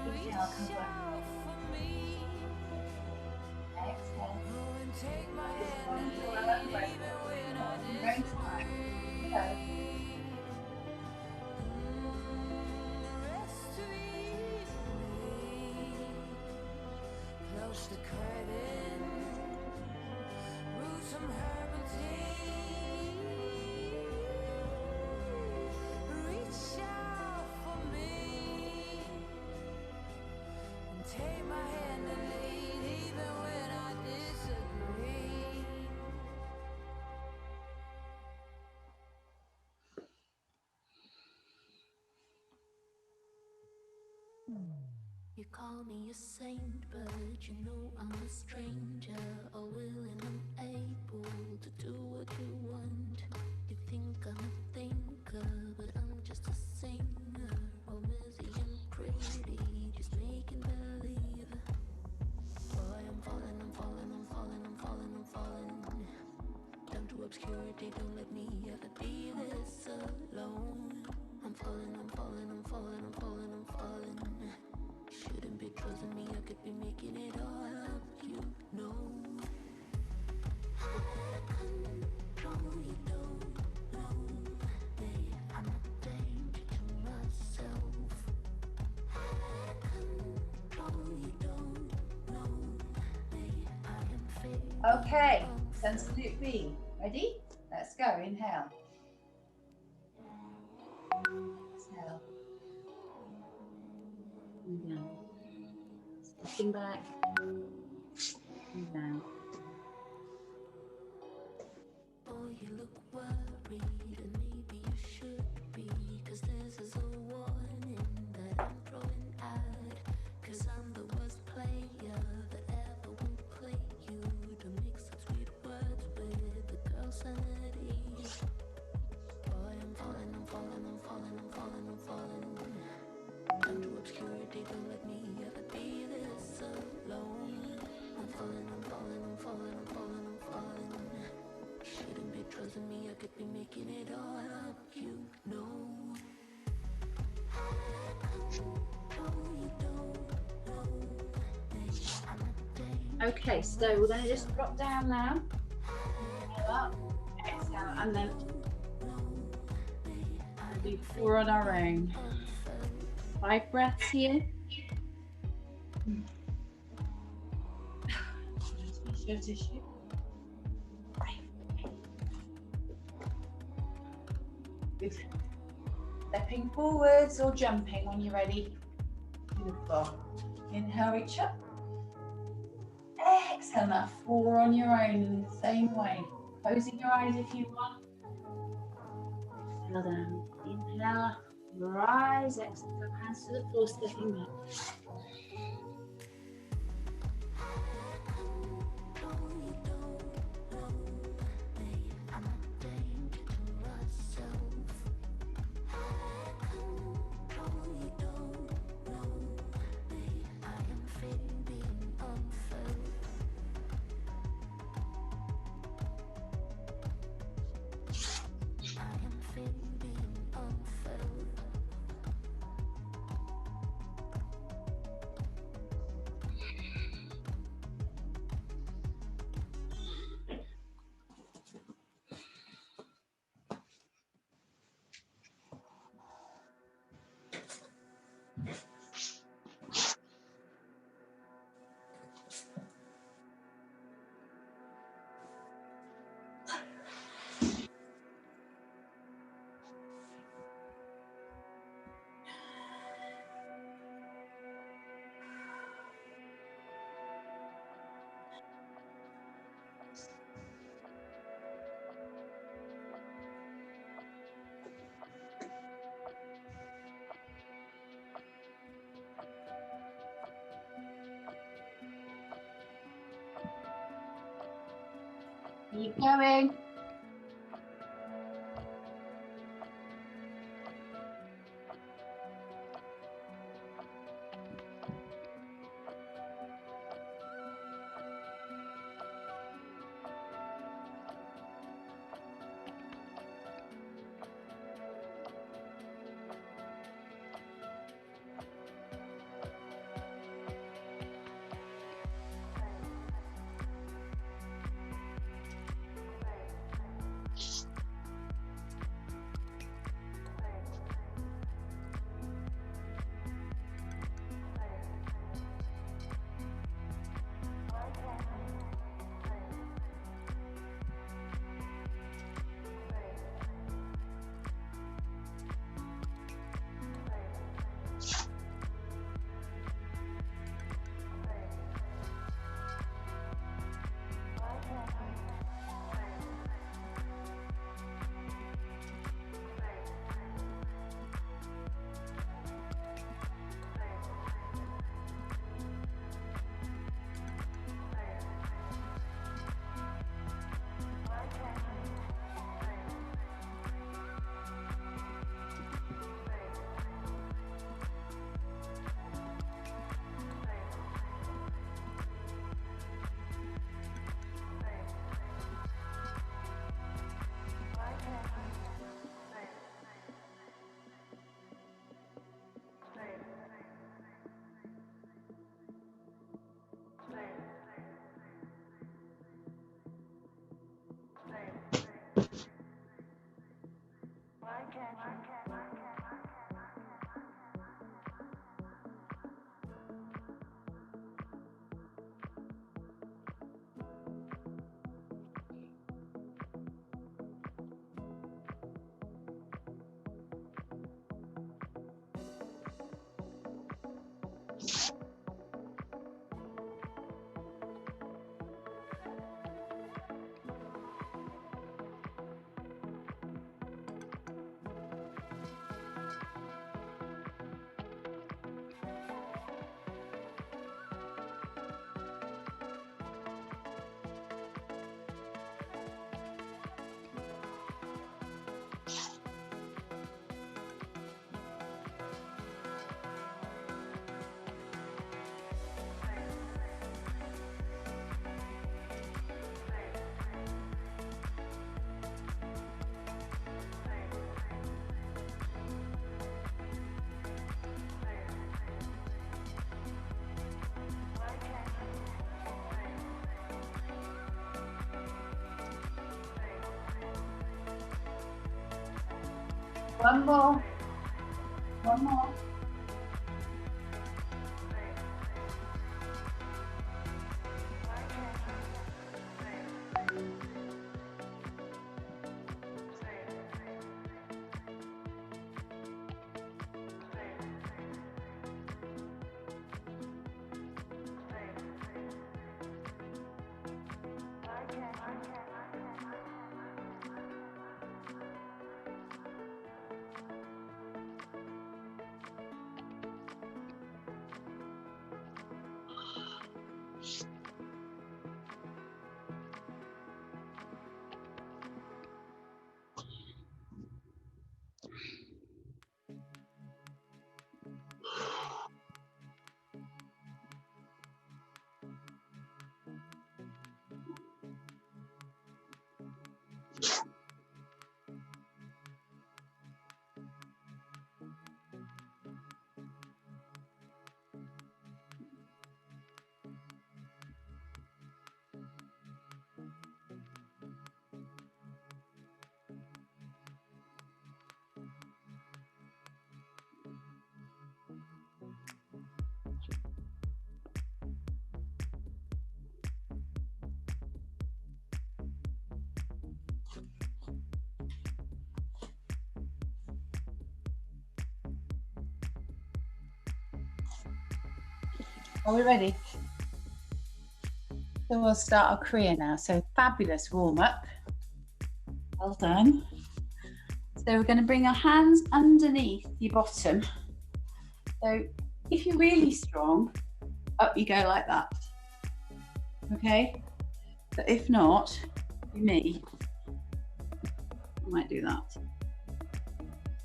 Reach Inhale, come back. out for me. Exhale. Oh, and take my This hand one and to lead our breath. even when I Very disagree. tight. Go. Rest with me. Close the curtain. Brew some herbal tea. Reach out for me. And take my hand and lead even when I disagree. You call me a saint, but you know I'm a stranger, all willing and able to do what you want. You think I'm a thinker, but I'm just a singer, all busy and pretty, just making believe. Boy, I'm falling, I'm falling, I'm falling, I'm falling, I'm falling. Down to obscurity, don't let me ever be this alone. I'm falling, I'm falling, I'm falling, I'm falling, I'm falling. Shouldn't be trusting me, I could be making it all up, you know. I control, you don't know me. I'm a danger to myself. I control, you don't know me. I am fair. Okay. Sensitive B. Ready? go. Inhale. Exhale. And down. Stepping back. And down. Oh, you look worried, and maybe you should be, 'cause this is a warning that I'm throwing out, 'cause I'm the worst player that ever will play you, to mix up sweet words with the girl's sanity. Boy, I'm falling, I'm falling, I'm falling, I'm falling, I'm falling. Down to obscurity, don't let me ever be this alone. I'm falling, I'm falling, I'm falling, I'm falling, I'm falling. Shouldn't be trusting me, I could be making it all up, you know. Okay, so we're going to just drop down now. Inhale up, exhale, and then we'll do 4 on our own. 5 breaths here. Tissue. Good. Stepping forwards or jumping when you're ready. Beautiful. Inhale, reach up. Exhale, now 4 on your own, the same way. Closing your eyes if you want. Exhale down. Inhale, rise, exhale, hands to the floor, stepping back. Keep going. One more. One more. Are we ready? So we'll start our Kriya now. So fabulous warm up. Well done. So we're going to bring our hands underneath your bottom. So if you're really strong, up you go like that. Okay? But if not, be me. I might do that.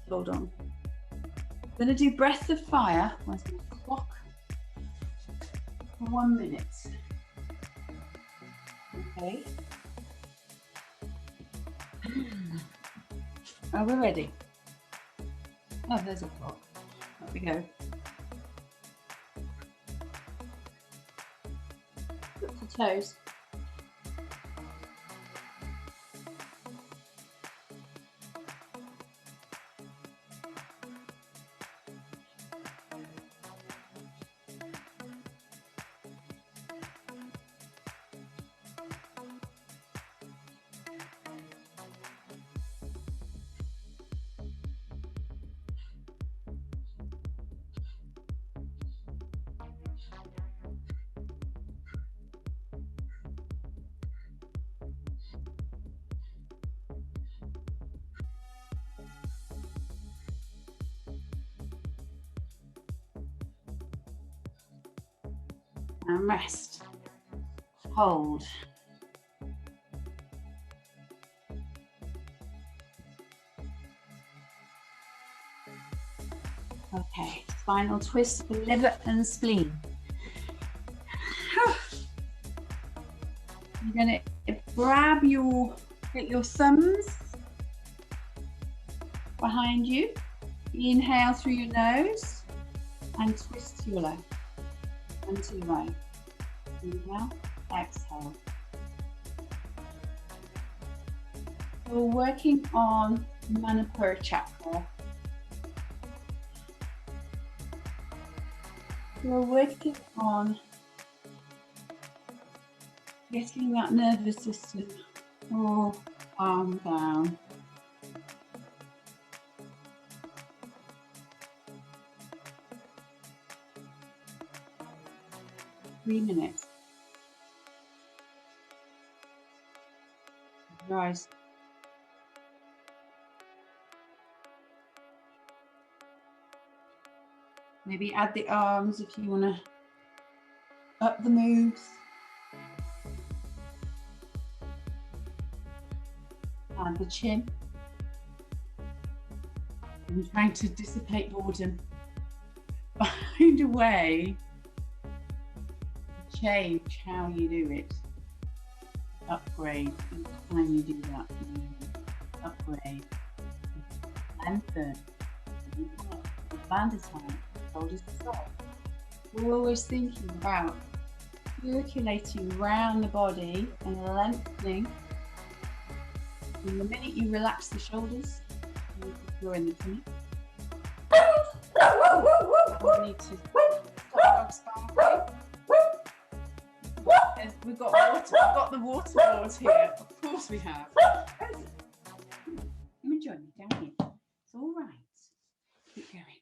Hold on. I'm going to do breath of fire. Where's my clock? For 1 minute. Okay. Are we ready? Oh, there's a clock. There we go. Look for toes. And rest. Hold. Okay, final twist for liver and spleen. You're going to grab get your thumbs behind you. Inhale through your nose and twist to your left and to your right. Inhale, exhale. So we're working on Manipura chakra. We're working on getting that nervous system all calmed down. 3 minutes. Your eyes. Maybe add the arms if you want to up the moves. And the chin. I'm trying to dissipate boredom. Find a way to change how you do it. Upgrade each time you do that. Upgrade. Lengthen. Band is tight. Shoulders soft. We're always thinking about circulating around the body and lengthening. And the minute you relax the shoulders, you're in the tummy. We need to stop dog sparking. We've got water. We've got the water board here. Of course we have. Come and join me down here. It's all right. Keep going.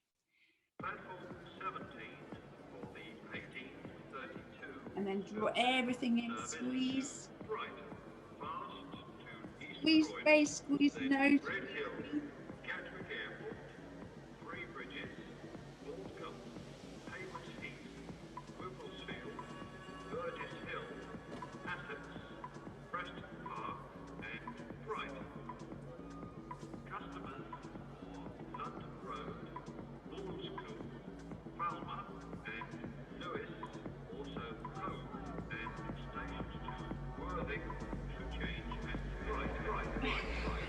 And then draw everything in, squeeze. Squeeze face, squeeze nose.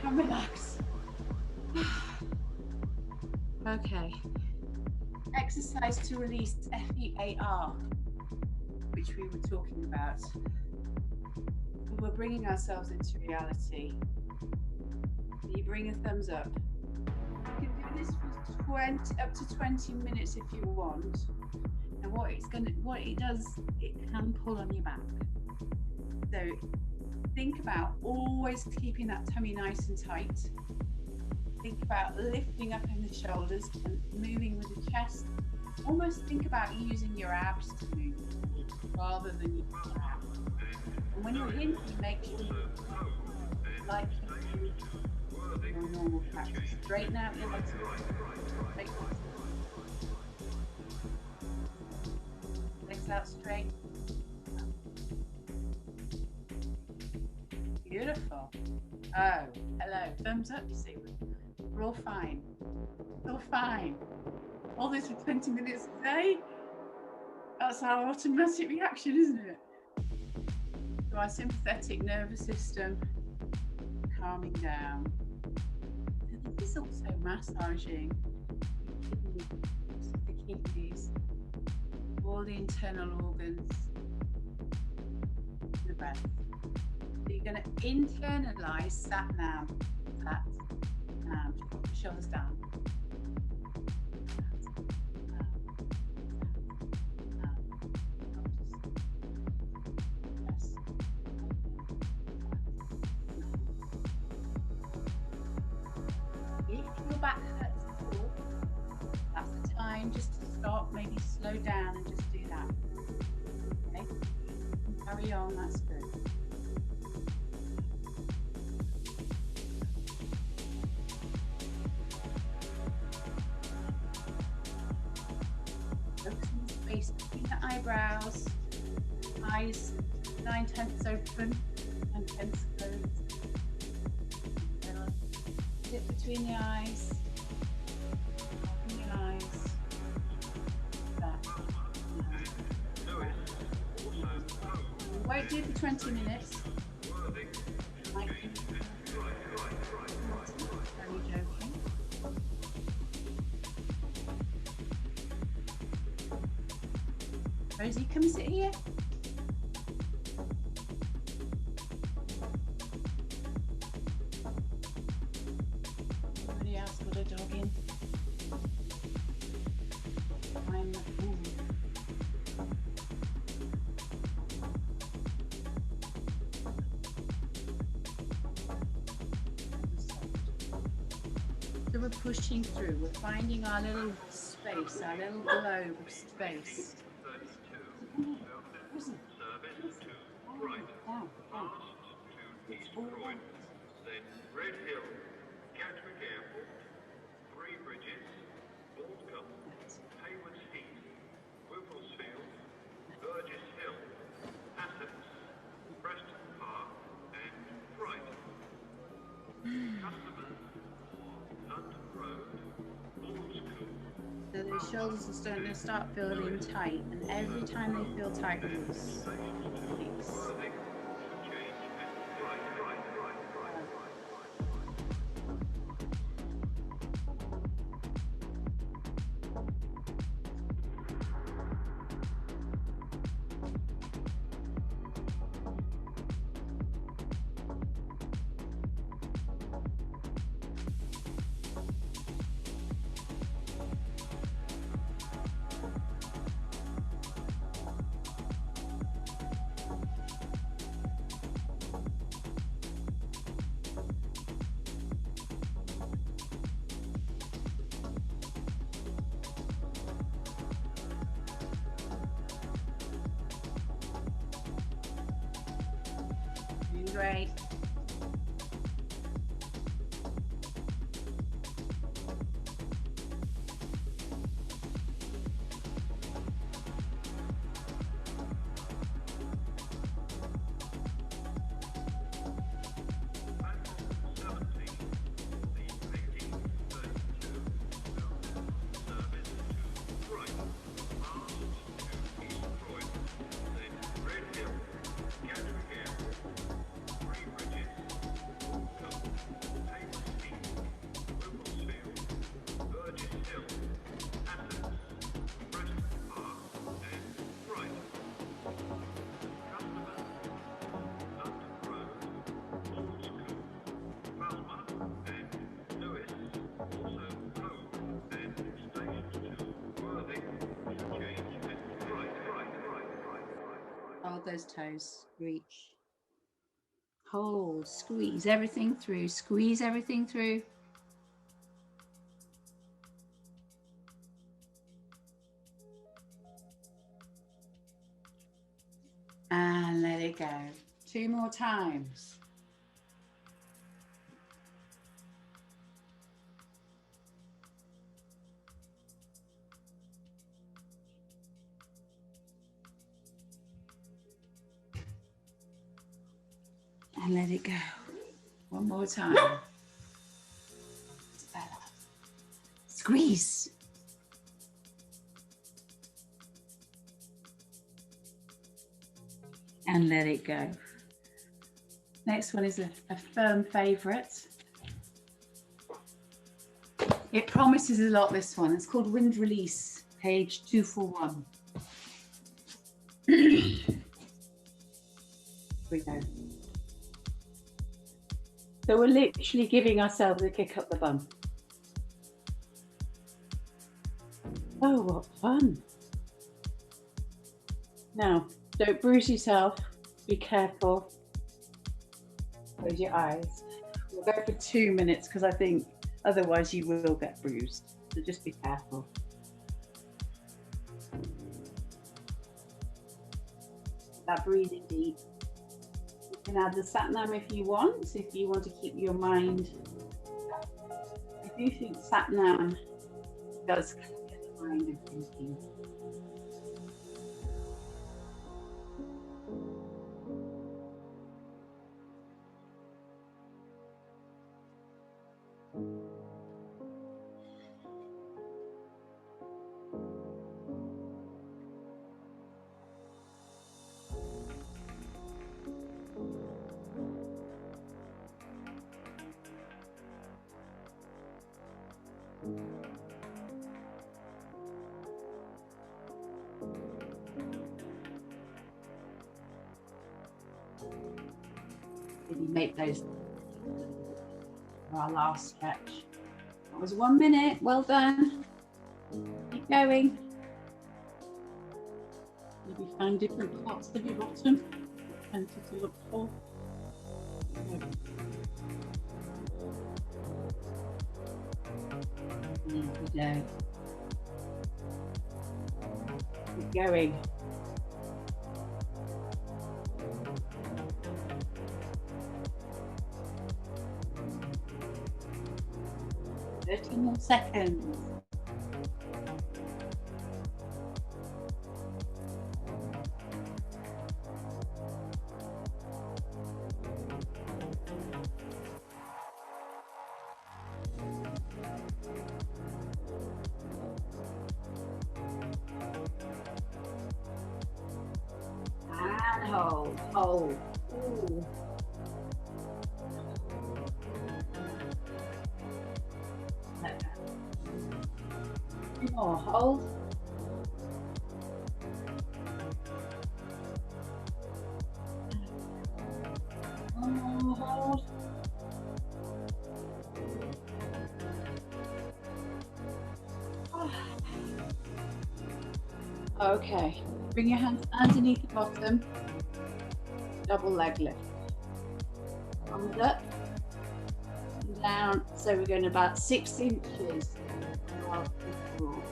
And relax. Okay. Exercise to release FEAR, which we were talking about. We're bringing ourselves into reality. You bring a thumbs up. You can do this for up to 20 minutes if you want. And what it does, it can pull on your back. So think about always keeping that tummy nice and tight. Think about lifting up in the shoulders and moving with the chest. Almost think about using your abs to move rather than your abs. And when you're in, you make sure like your normal practice. Straighten out your legs. Legs out straight. Beautiful. Oh, hello. Thumbs up, you see. We're all fine. We're all fine. All this for 20 minutes a day. That's our automatic reaction, isn't it? So our sympathetic nervous system calming down. And this is also massaging the kidneys, all the internal organs, the breath. So you're going to internalize sat nav. Sat nav. Shoulders down. If your back hurts at all, that's the time just to stop, maybe slow down and just do that. Okay? Carry on, that's good. Focus on the space between the eyebrows, eyes 9/10 open, 9/10 closed. Sit between the eyes, open the eyes, back. We won't do it for 20 minutes. Might be very joking. Rosie, come sit here. Anybody else got a dog in? So we're pushing through, we're finding our little space, our little globe of space. Prison. Service to Brighton, Down. past to East Croydon, then Red Hill, Gatwick Airport, Three Bridges, Aldcombe, Haywards Heath, Whipplesfield, Burgess Hill, Essex, Preston Park, and Brighton. Customers for London Road, Old School. So their shoulders are starting to start feeling tight, and every time they feel tight, release. Release. Great. Hold those toes, reach. Hold, squeeze everything through, squeeze everything through. And let it go. 2 more times. And let it go. 1 more time. Squeeze. And let it go. Next one is a firm favourite. It promises a lot, this one. It's called Wind Release, page 241. Here we go. So we're literally giving ourselves a kick up the bum. Oh, what fun. Now, don't bruise yourself. Be careful. Close your eyes. We'll go for 2 minutes because I think otherwise you will get bruised. So just be careful. That breathing deep. You can add the Satnam if you want to keep your mind. I do think Satnam does get the mind of thinking. Maybe make those for our last stretch. That was 1 minute. Well done. Keep going. Maybe find different parts of your bottom. Plenty to look for. There we go. Keep going. 30 more seconds. And hold, hold. Ooh. Let go. 2 more, hold. One more, hold. Okay, bring your hands underneath the bottom, double leg lift. Arms up and down, so we're going about 6 inches above the floor.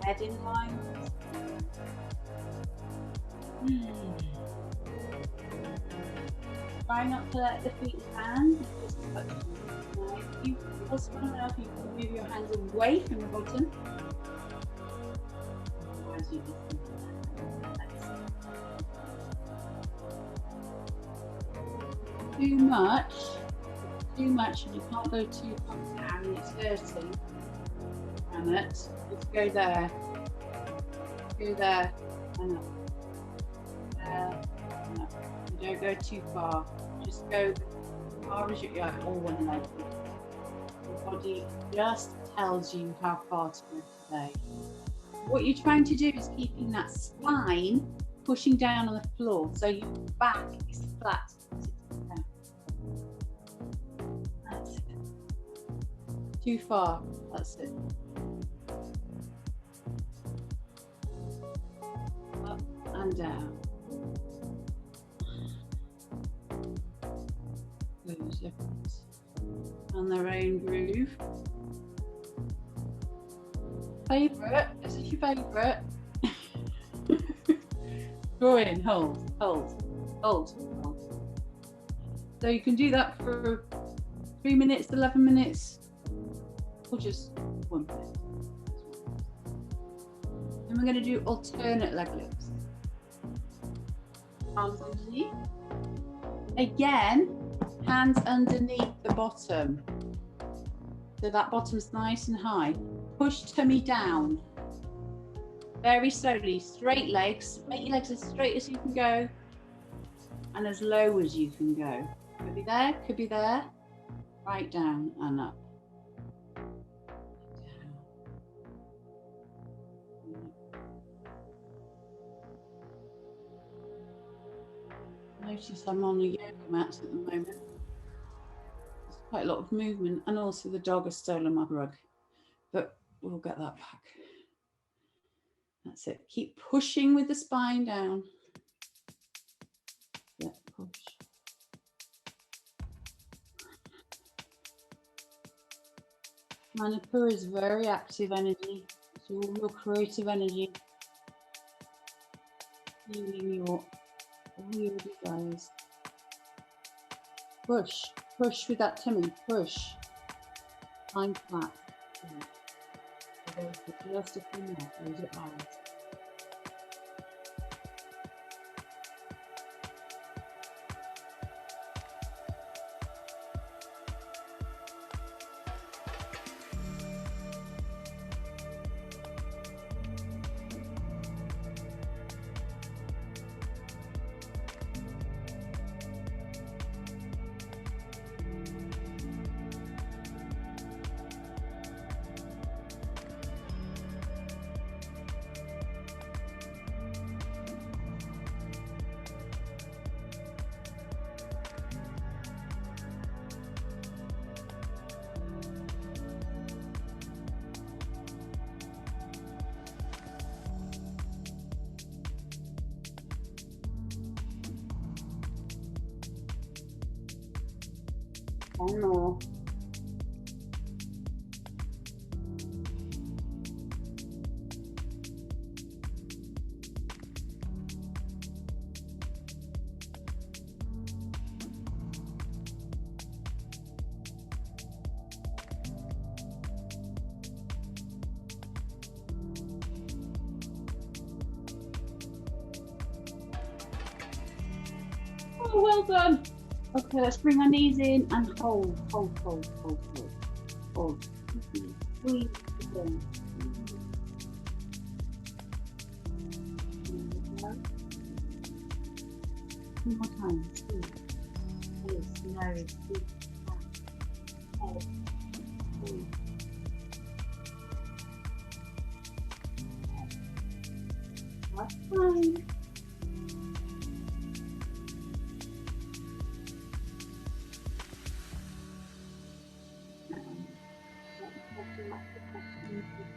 Head in line. Try not to let the feet stand, just touch them. Now, if you feel strong enough, you can move your hands away from the bottom. Otherwise, you just too much, and you can't go too far down, and it's hurting. And just go there, and up. And up. You don't go too far. Just go as far as you go, or one leg. Your body just tells you how far to go today. What you're trying to do is keeping that spine pushing down on the floor, so your back is flat. That's it. Too far. That's it. Up and down. Those hips on their own groove. Favourite? Is this your favourite? Draw in, hold, hold, hold, hold. So you can do that for 3 minutes, 11 minutes, or just 1 minute. Then we're going to do alternate leg lifts. Arms underneath. Again, hands underneath the bottom. So that bottom's nice and high. Push tummy down. Very slowly, straight legs. Make your legs as straight as you can go and as low as you can go. Could be there, could be there. Right down and up. Notice I'm on a yoga mat at the moment. There's quite a lot of movement, and also the dog has stolen my rug, but we'll get that back. That's it. Keep pushing with the spine down. Yeah, push. Manipura is very active energy. It's all your creative energy. Healing all your desires. Push, push with that tummy, push. Spine flat. Just a few more, close your eyes. One more. Oh, well done. Okay, let's bring our knees in and hold. Squeeze again. Two more times. Squeeze. Yes, nose, squeeze. Head. Squeeze. That's fine.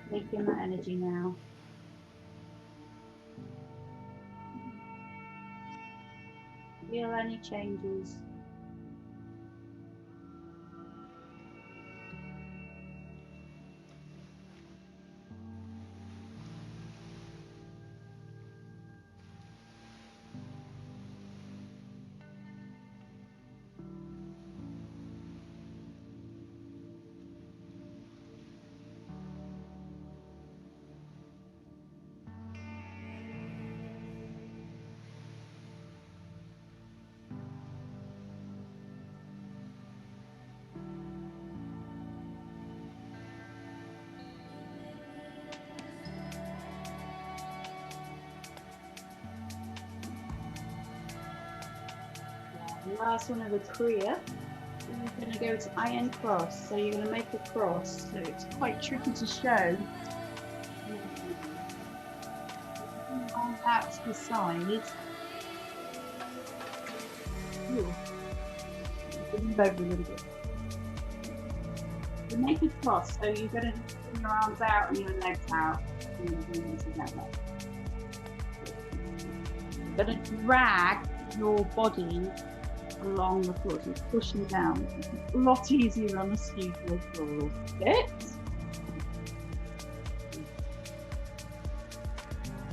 Taking that energy now. Feel any changes. Last one of the Kriya. You're going to go to iron cross. So you're going to make a cross. So it's quite tricky to show. Arms out to the side. Move over a little bit. You make a cross. So you're going to bring your arms out and your legs out. And you're doing this together. You're going to drag your body along the floor, so pushing down. It's a lot easier on the studio floor. Sit.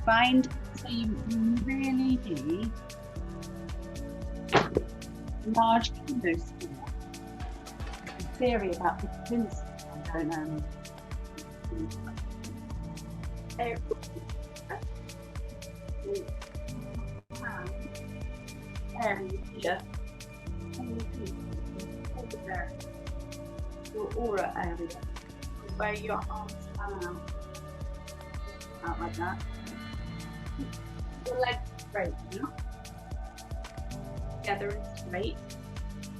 Find, so you really need large pillows here. The theory about the pillows, I don't know. Here. Your aura area, where your arms come out like that. Your legs straight, together and straight,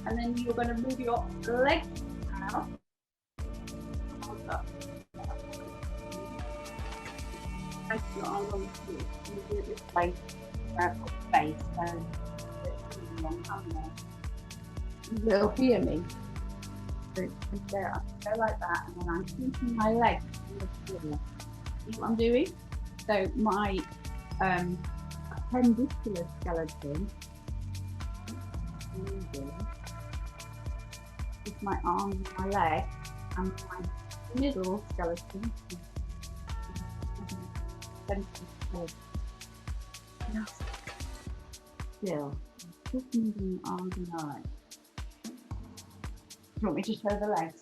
and then you're going to move your legs out, arms up. Place your arms on the floor. You do it this way, where I've got space, so it's really long, you will hear me. So there, I go like that, and then I'm keeping my legs on the floor. See what I'm doing? So my appendicular skeleton with my arms and my legs, and my middle skeleton just still. Just moving the arms and my legs. Do you want me to show the legs?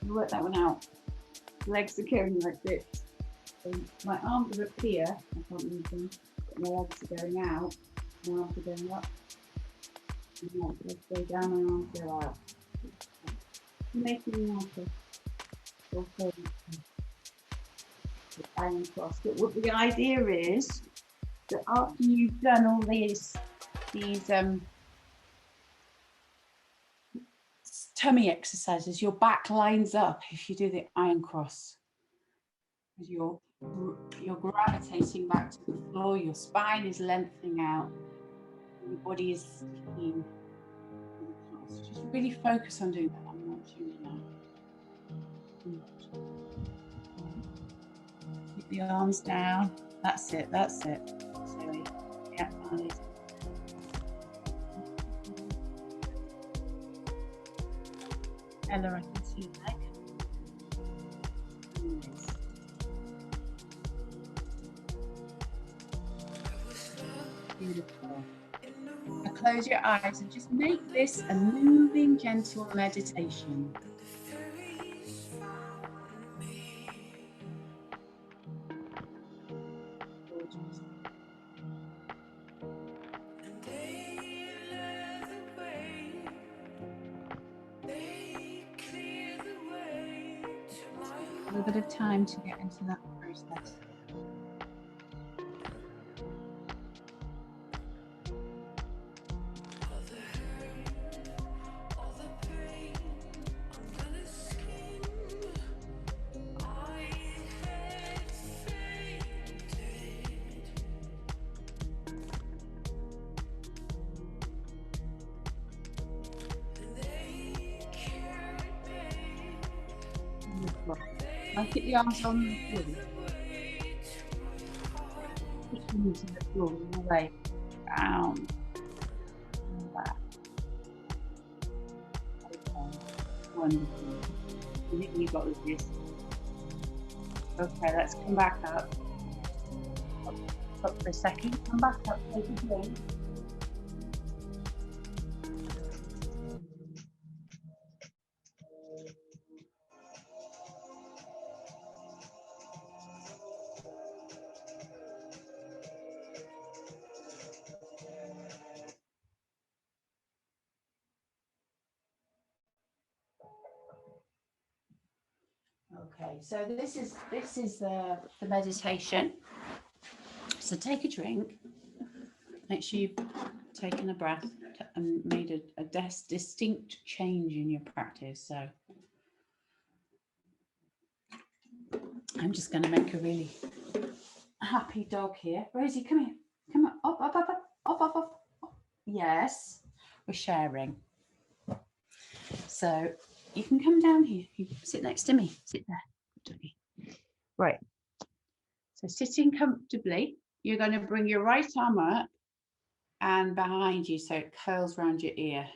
You work that one out. Legs are going like this. So my arms are up here. I can't move them. But my legs are going out. My arms are going up. And my legs go down. My arms go out. Making like a iron cross. But what the idea is that after you've done all these tummy exercises, your back lines up if you do the iron cross. You're gravitating back to the floor, your spine is lengthening out, your body is sticking. Just really focus on doing that. I'm not doing that. Keep the arms down. That's it, that's it. Sorry. Yeah, Ella, I can see your leg. Beautiful. Now close your eyes and just make this a moving, gentle meditation. Gorgeous. a bit of time to get into that process. I'll keep the arms on the floor. Push them into the floor all the way down and back. Okay, wonderful. I think you've got this. Okay, let's come back up. Up for a second. Come back up. Take a drink. Okay, so this is the meditation. So take a drink. Make sure you've taken a breath and made a distinct change in your practice. So I'm just going to make a really happy dog here. Rosie, come here. Come on. Up, up, up, up, up, up, up. Yes, we're sharing. So you can come down here. You sit next to me. Sit there. Right. So sitting comfortably, you're going to bring your right arm up and behind you so it curls around your ear.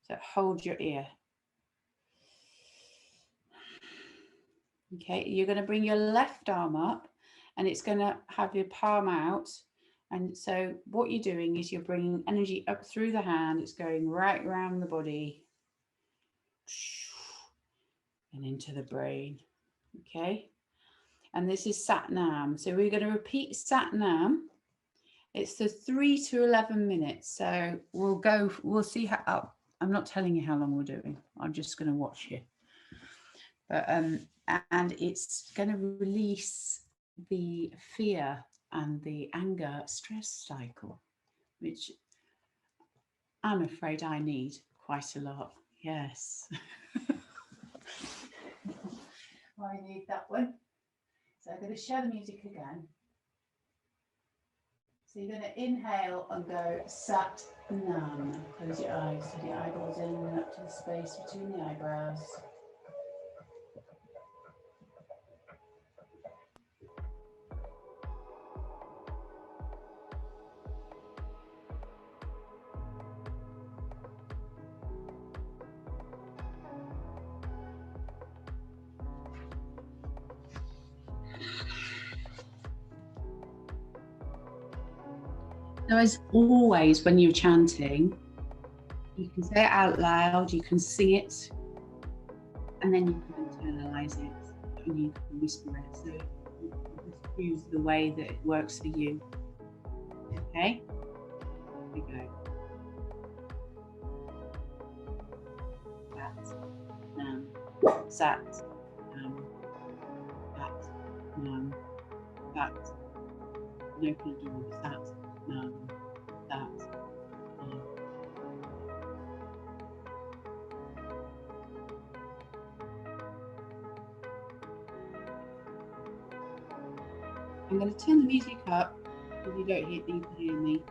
So hold your ear. Okay, you're going to bring your left arm up and it's going to have your palm out. And so what you're doing is you're bringing energy up through the hand. It's going right around the body and into the brain. Okay, and this is Sat Nam. So we're going to repeat Sat Nam. It's the 3 to 11 minutes. So we'll see how, I'm not telling you how long we're doing. I'm just going to watch you. But and it's going to release the fear and the anger stress cycle, which I'm afraid I need quite a lot. Yes. I need that one. So I'm going to share the music again. So you're going to inhale and go Sat Nam. Close your eyes, so the eyeballs in and up to the space between the eyebrows. So as always, when you're chanting, you can say it out loud, you can sing it, and then you can internalize it, and you can whisper it. So you just use the way that it works for you. Okay? Here we go. Sat, Nam, Sat, Nam, Sat, and open the door, Sat, Nam, Sat, Nam. I'm going to turn the music up because you don't need to hear me.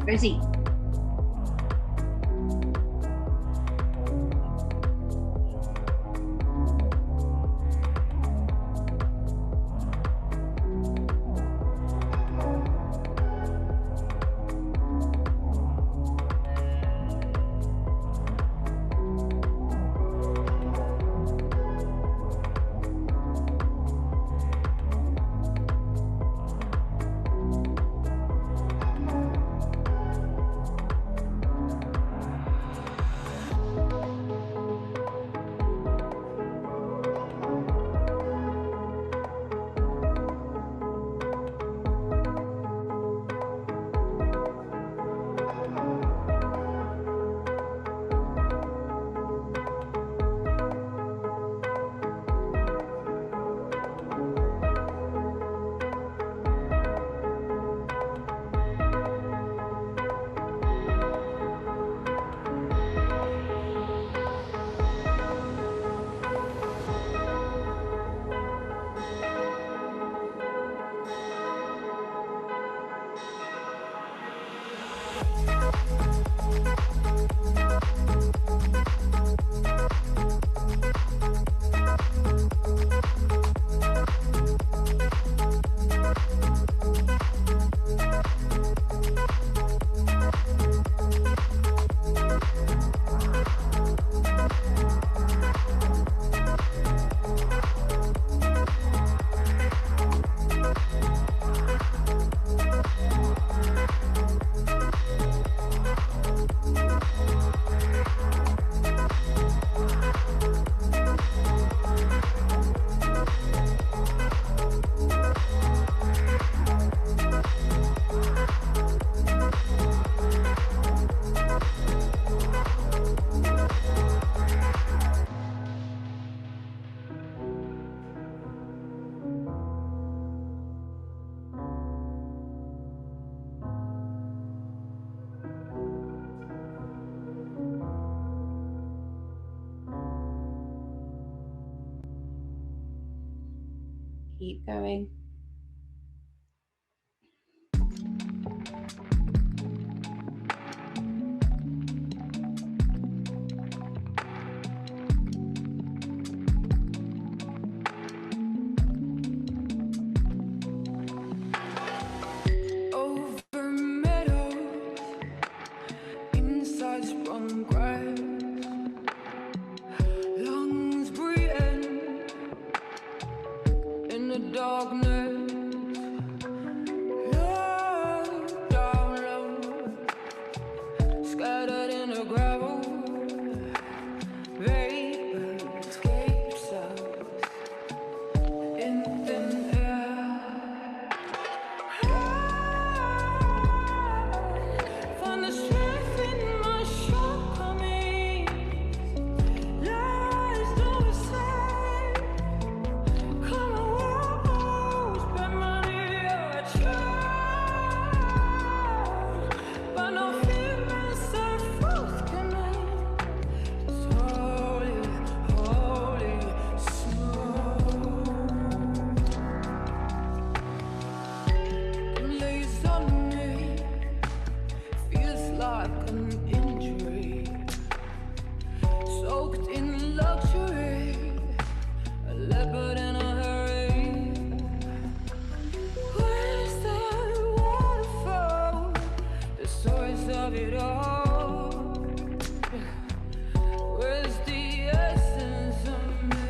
Rosie. Keep going. Over meadows, inside sprung grass, lungs breathing in the darkness. Love down low, scattered in the gravel. Vapor escapes us in thin air. Find the strength in my shortcomings. Lies don't decide. Come and walk, spend money I try. But no fear myself forthcoming. It's holy, holy, smooth. Lays on me, feels like an injury, soaked in luxury, a leopard in a hurry. Where's the waterfall, the source of it all? Where's the essence of me?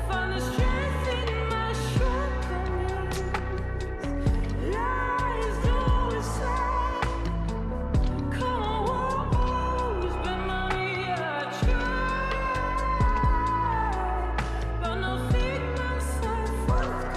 Find the strength in my shortcomings. Lies don't decide. Come on, walk, spend money I try. But no feed myself forthcoming.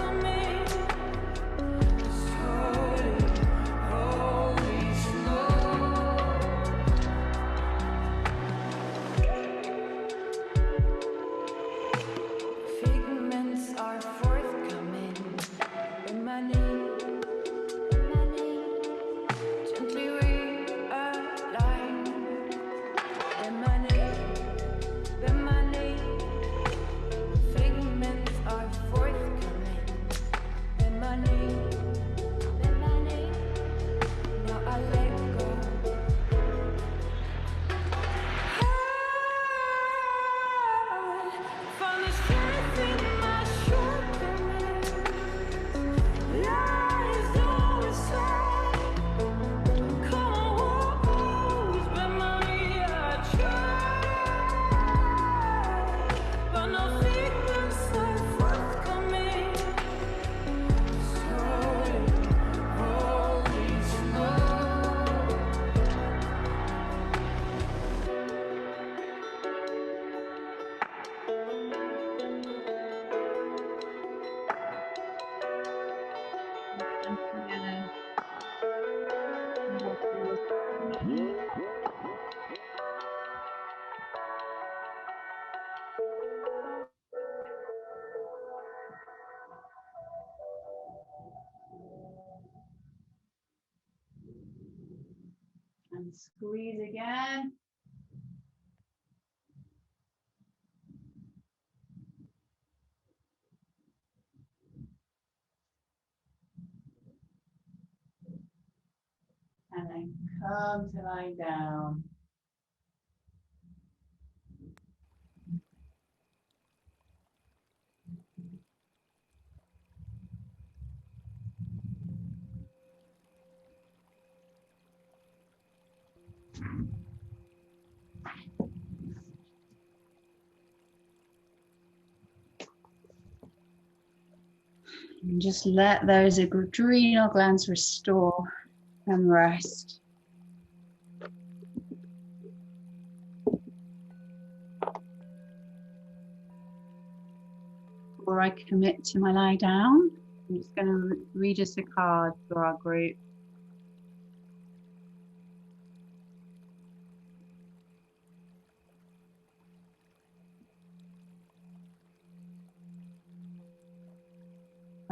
And squeeze again. And then come to lie down. And just let those adrenal glands restore and rest. Before I commit to my lie down, I'm just going to read us a card for our group.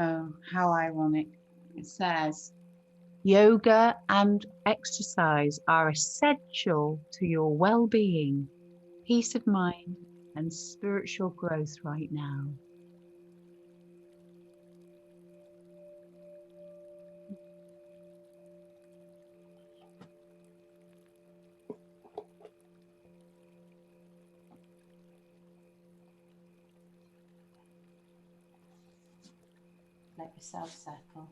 Oh, how ironic. It says, yoga and exercise are essential to your well-being, peace of mind, and spiritual growth right now. Let yourself settle.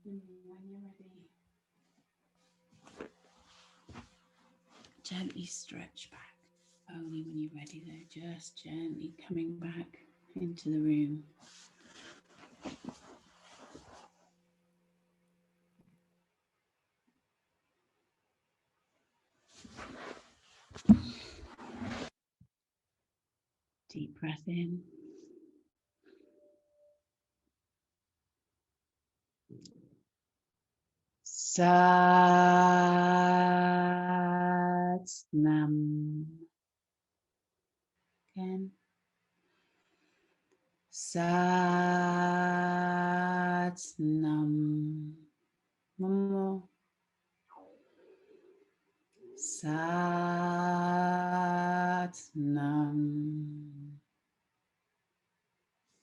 When you're ready. Gently stretch back. Only when you're ready though, just gently coming back into the room. Deep breath in. Sat-nam. Again. Sat-nam. One more. Sat-nam.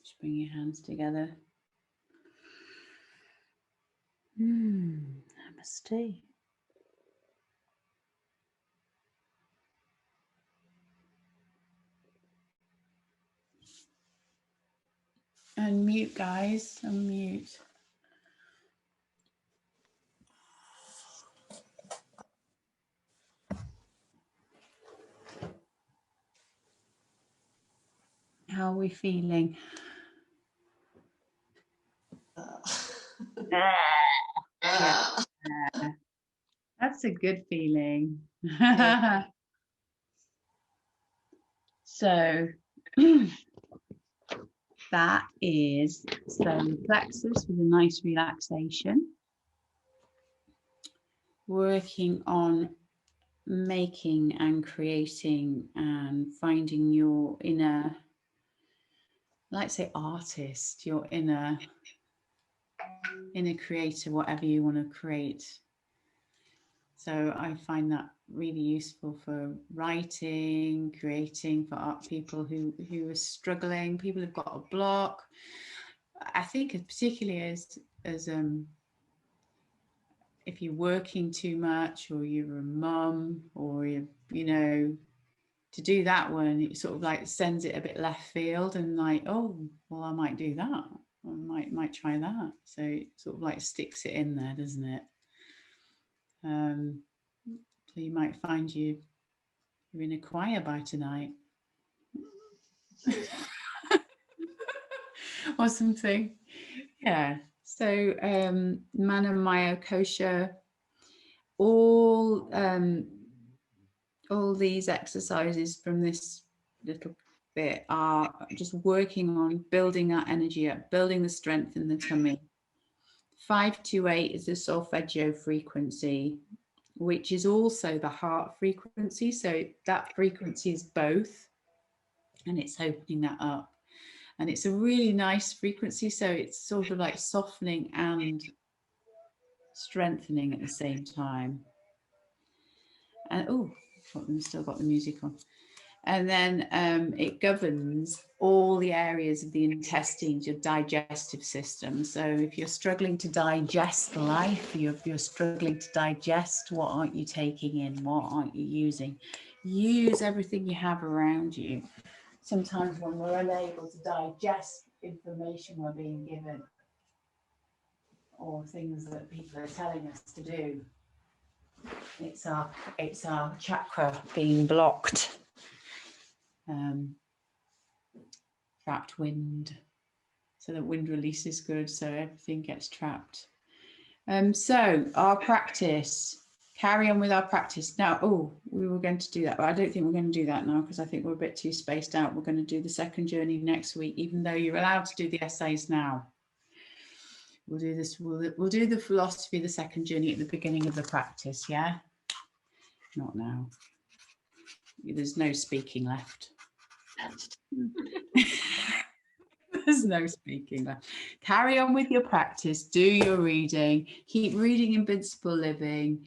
Just bring your hands together. Namaste. Unmute, guys. Unmute. How are we feeling? Yeah. That's a good feeling. So that is solar plexus with a nice relaxation. Working on making and creating and finding your inner, let's say, artist, your inner creator, whatever you want to create. So I find that really useful for writing, creating, for art people who are struggling, people who've got a block. I think particularly as if you're working too much, or you're a mum, or you know, to do that one, it sort of like sends it a bit left field, and like, oh, well, I might do that. I might try that. So it sort of like sticks it in there, doesn't it? So you might find you're in a choir by tonight. Or something. Yeah. So Manamaya Kosha, all these exercises from this little bit are just working on building that energy up, building the strength in the tummy. 528 is the solfeggio frequency, which is also the heart frequency. So that frequency is both, and it's opening that up. And it's a really nice frequency. So it's sort of like softening and strengthening at the same time. And oh, we've still got the music on. And then it governs all the areas of the intestines, your digestive system. So if you're struggling to digest life, you're struggling to digest what aren't you taking in, what aren't you using, use everything you have around you. Sometimes when we're unable to digest information we're being given, or things that people are telling us to do, it's our chakra being blocked. Trapped wind, so that wind release is good, so everything gets trapped. So our practice, carry on with our practice now. Oh, we were going to do that, but I don't think we're going to do that now, because I think we're a bit too spaced out. We're going to do the second journey next week, even though you're allowed to do the essays now. We'll do this. We'll do the philosophy, the second journey, at the beginning of the practice. Yeah, not now. There's no speaking left. There's no speaking left. Carry on with your practice. Do your reading. Keep reading Invincible Living,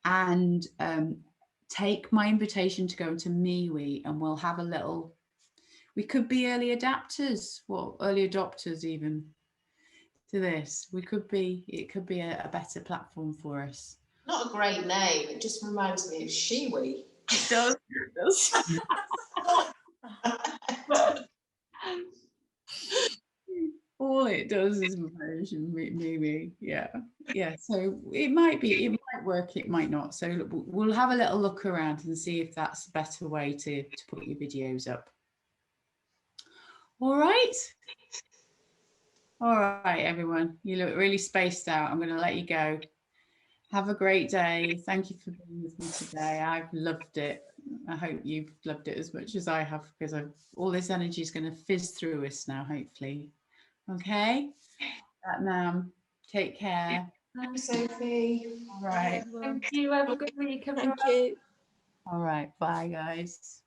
and take my invitation to go to MeWe, and we'll have a little. We could be early adapters, well, early adopters even, to this. We could be. It could be a better platform for us. Not a great name. It just reminds me of Shiwi. It does. It does. all it does is version maybe. Yeah. So it might work, it might not. So look, we'll have a little look around and see if that's a better way to put your videos up. All right, everyone. You look really spaced out. I'm going to let you go. Have a great day. Thank you for being with me today. I've loved it. I hope you've loved it as much as I have, because all this energy is going to fizz through us now, hopefully. Okay? Take care. Thanks, Sophie. All right. Thank you. Have a good week, everyone. Thank you. All right. Bye, guys.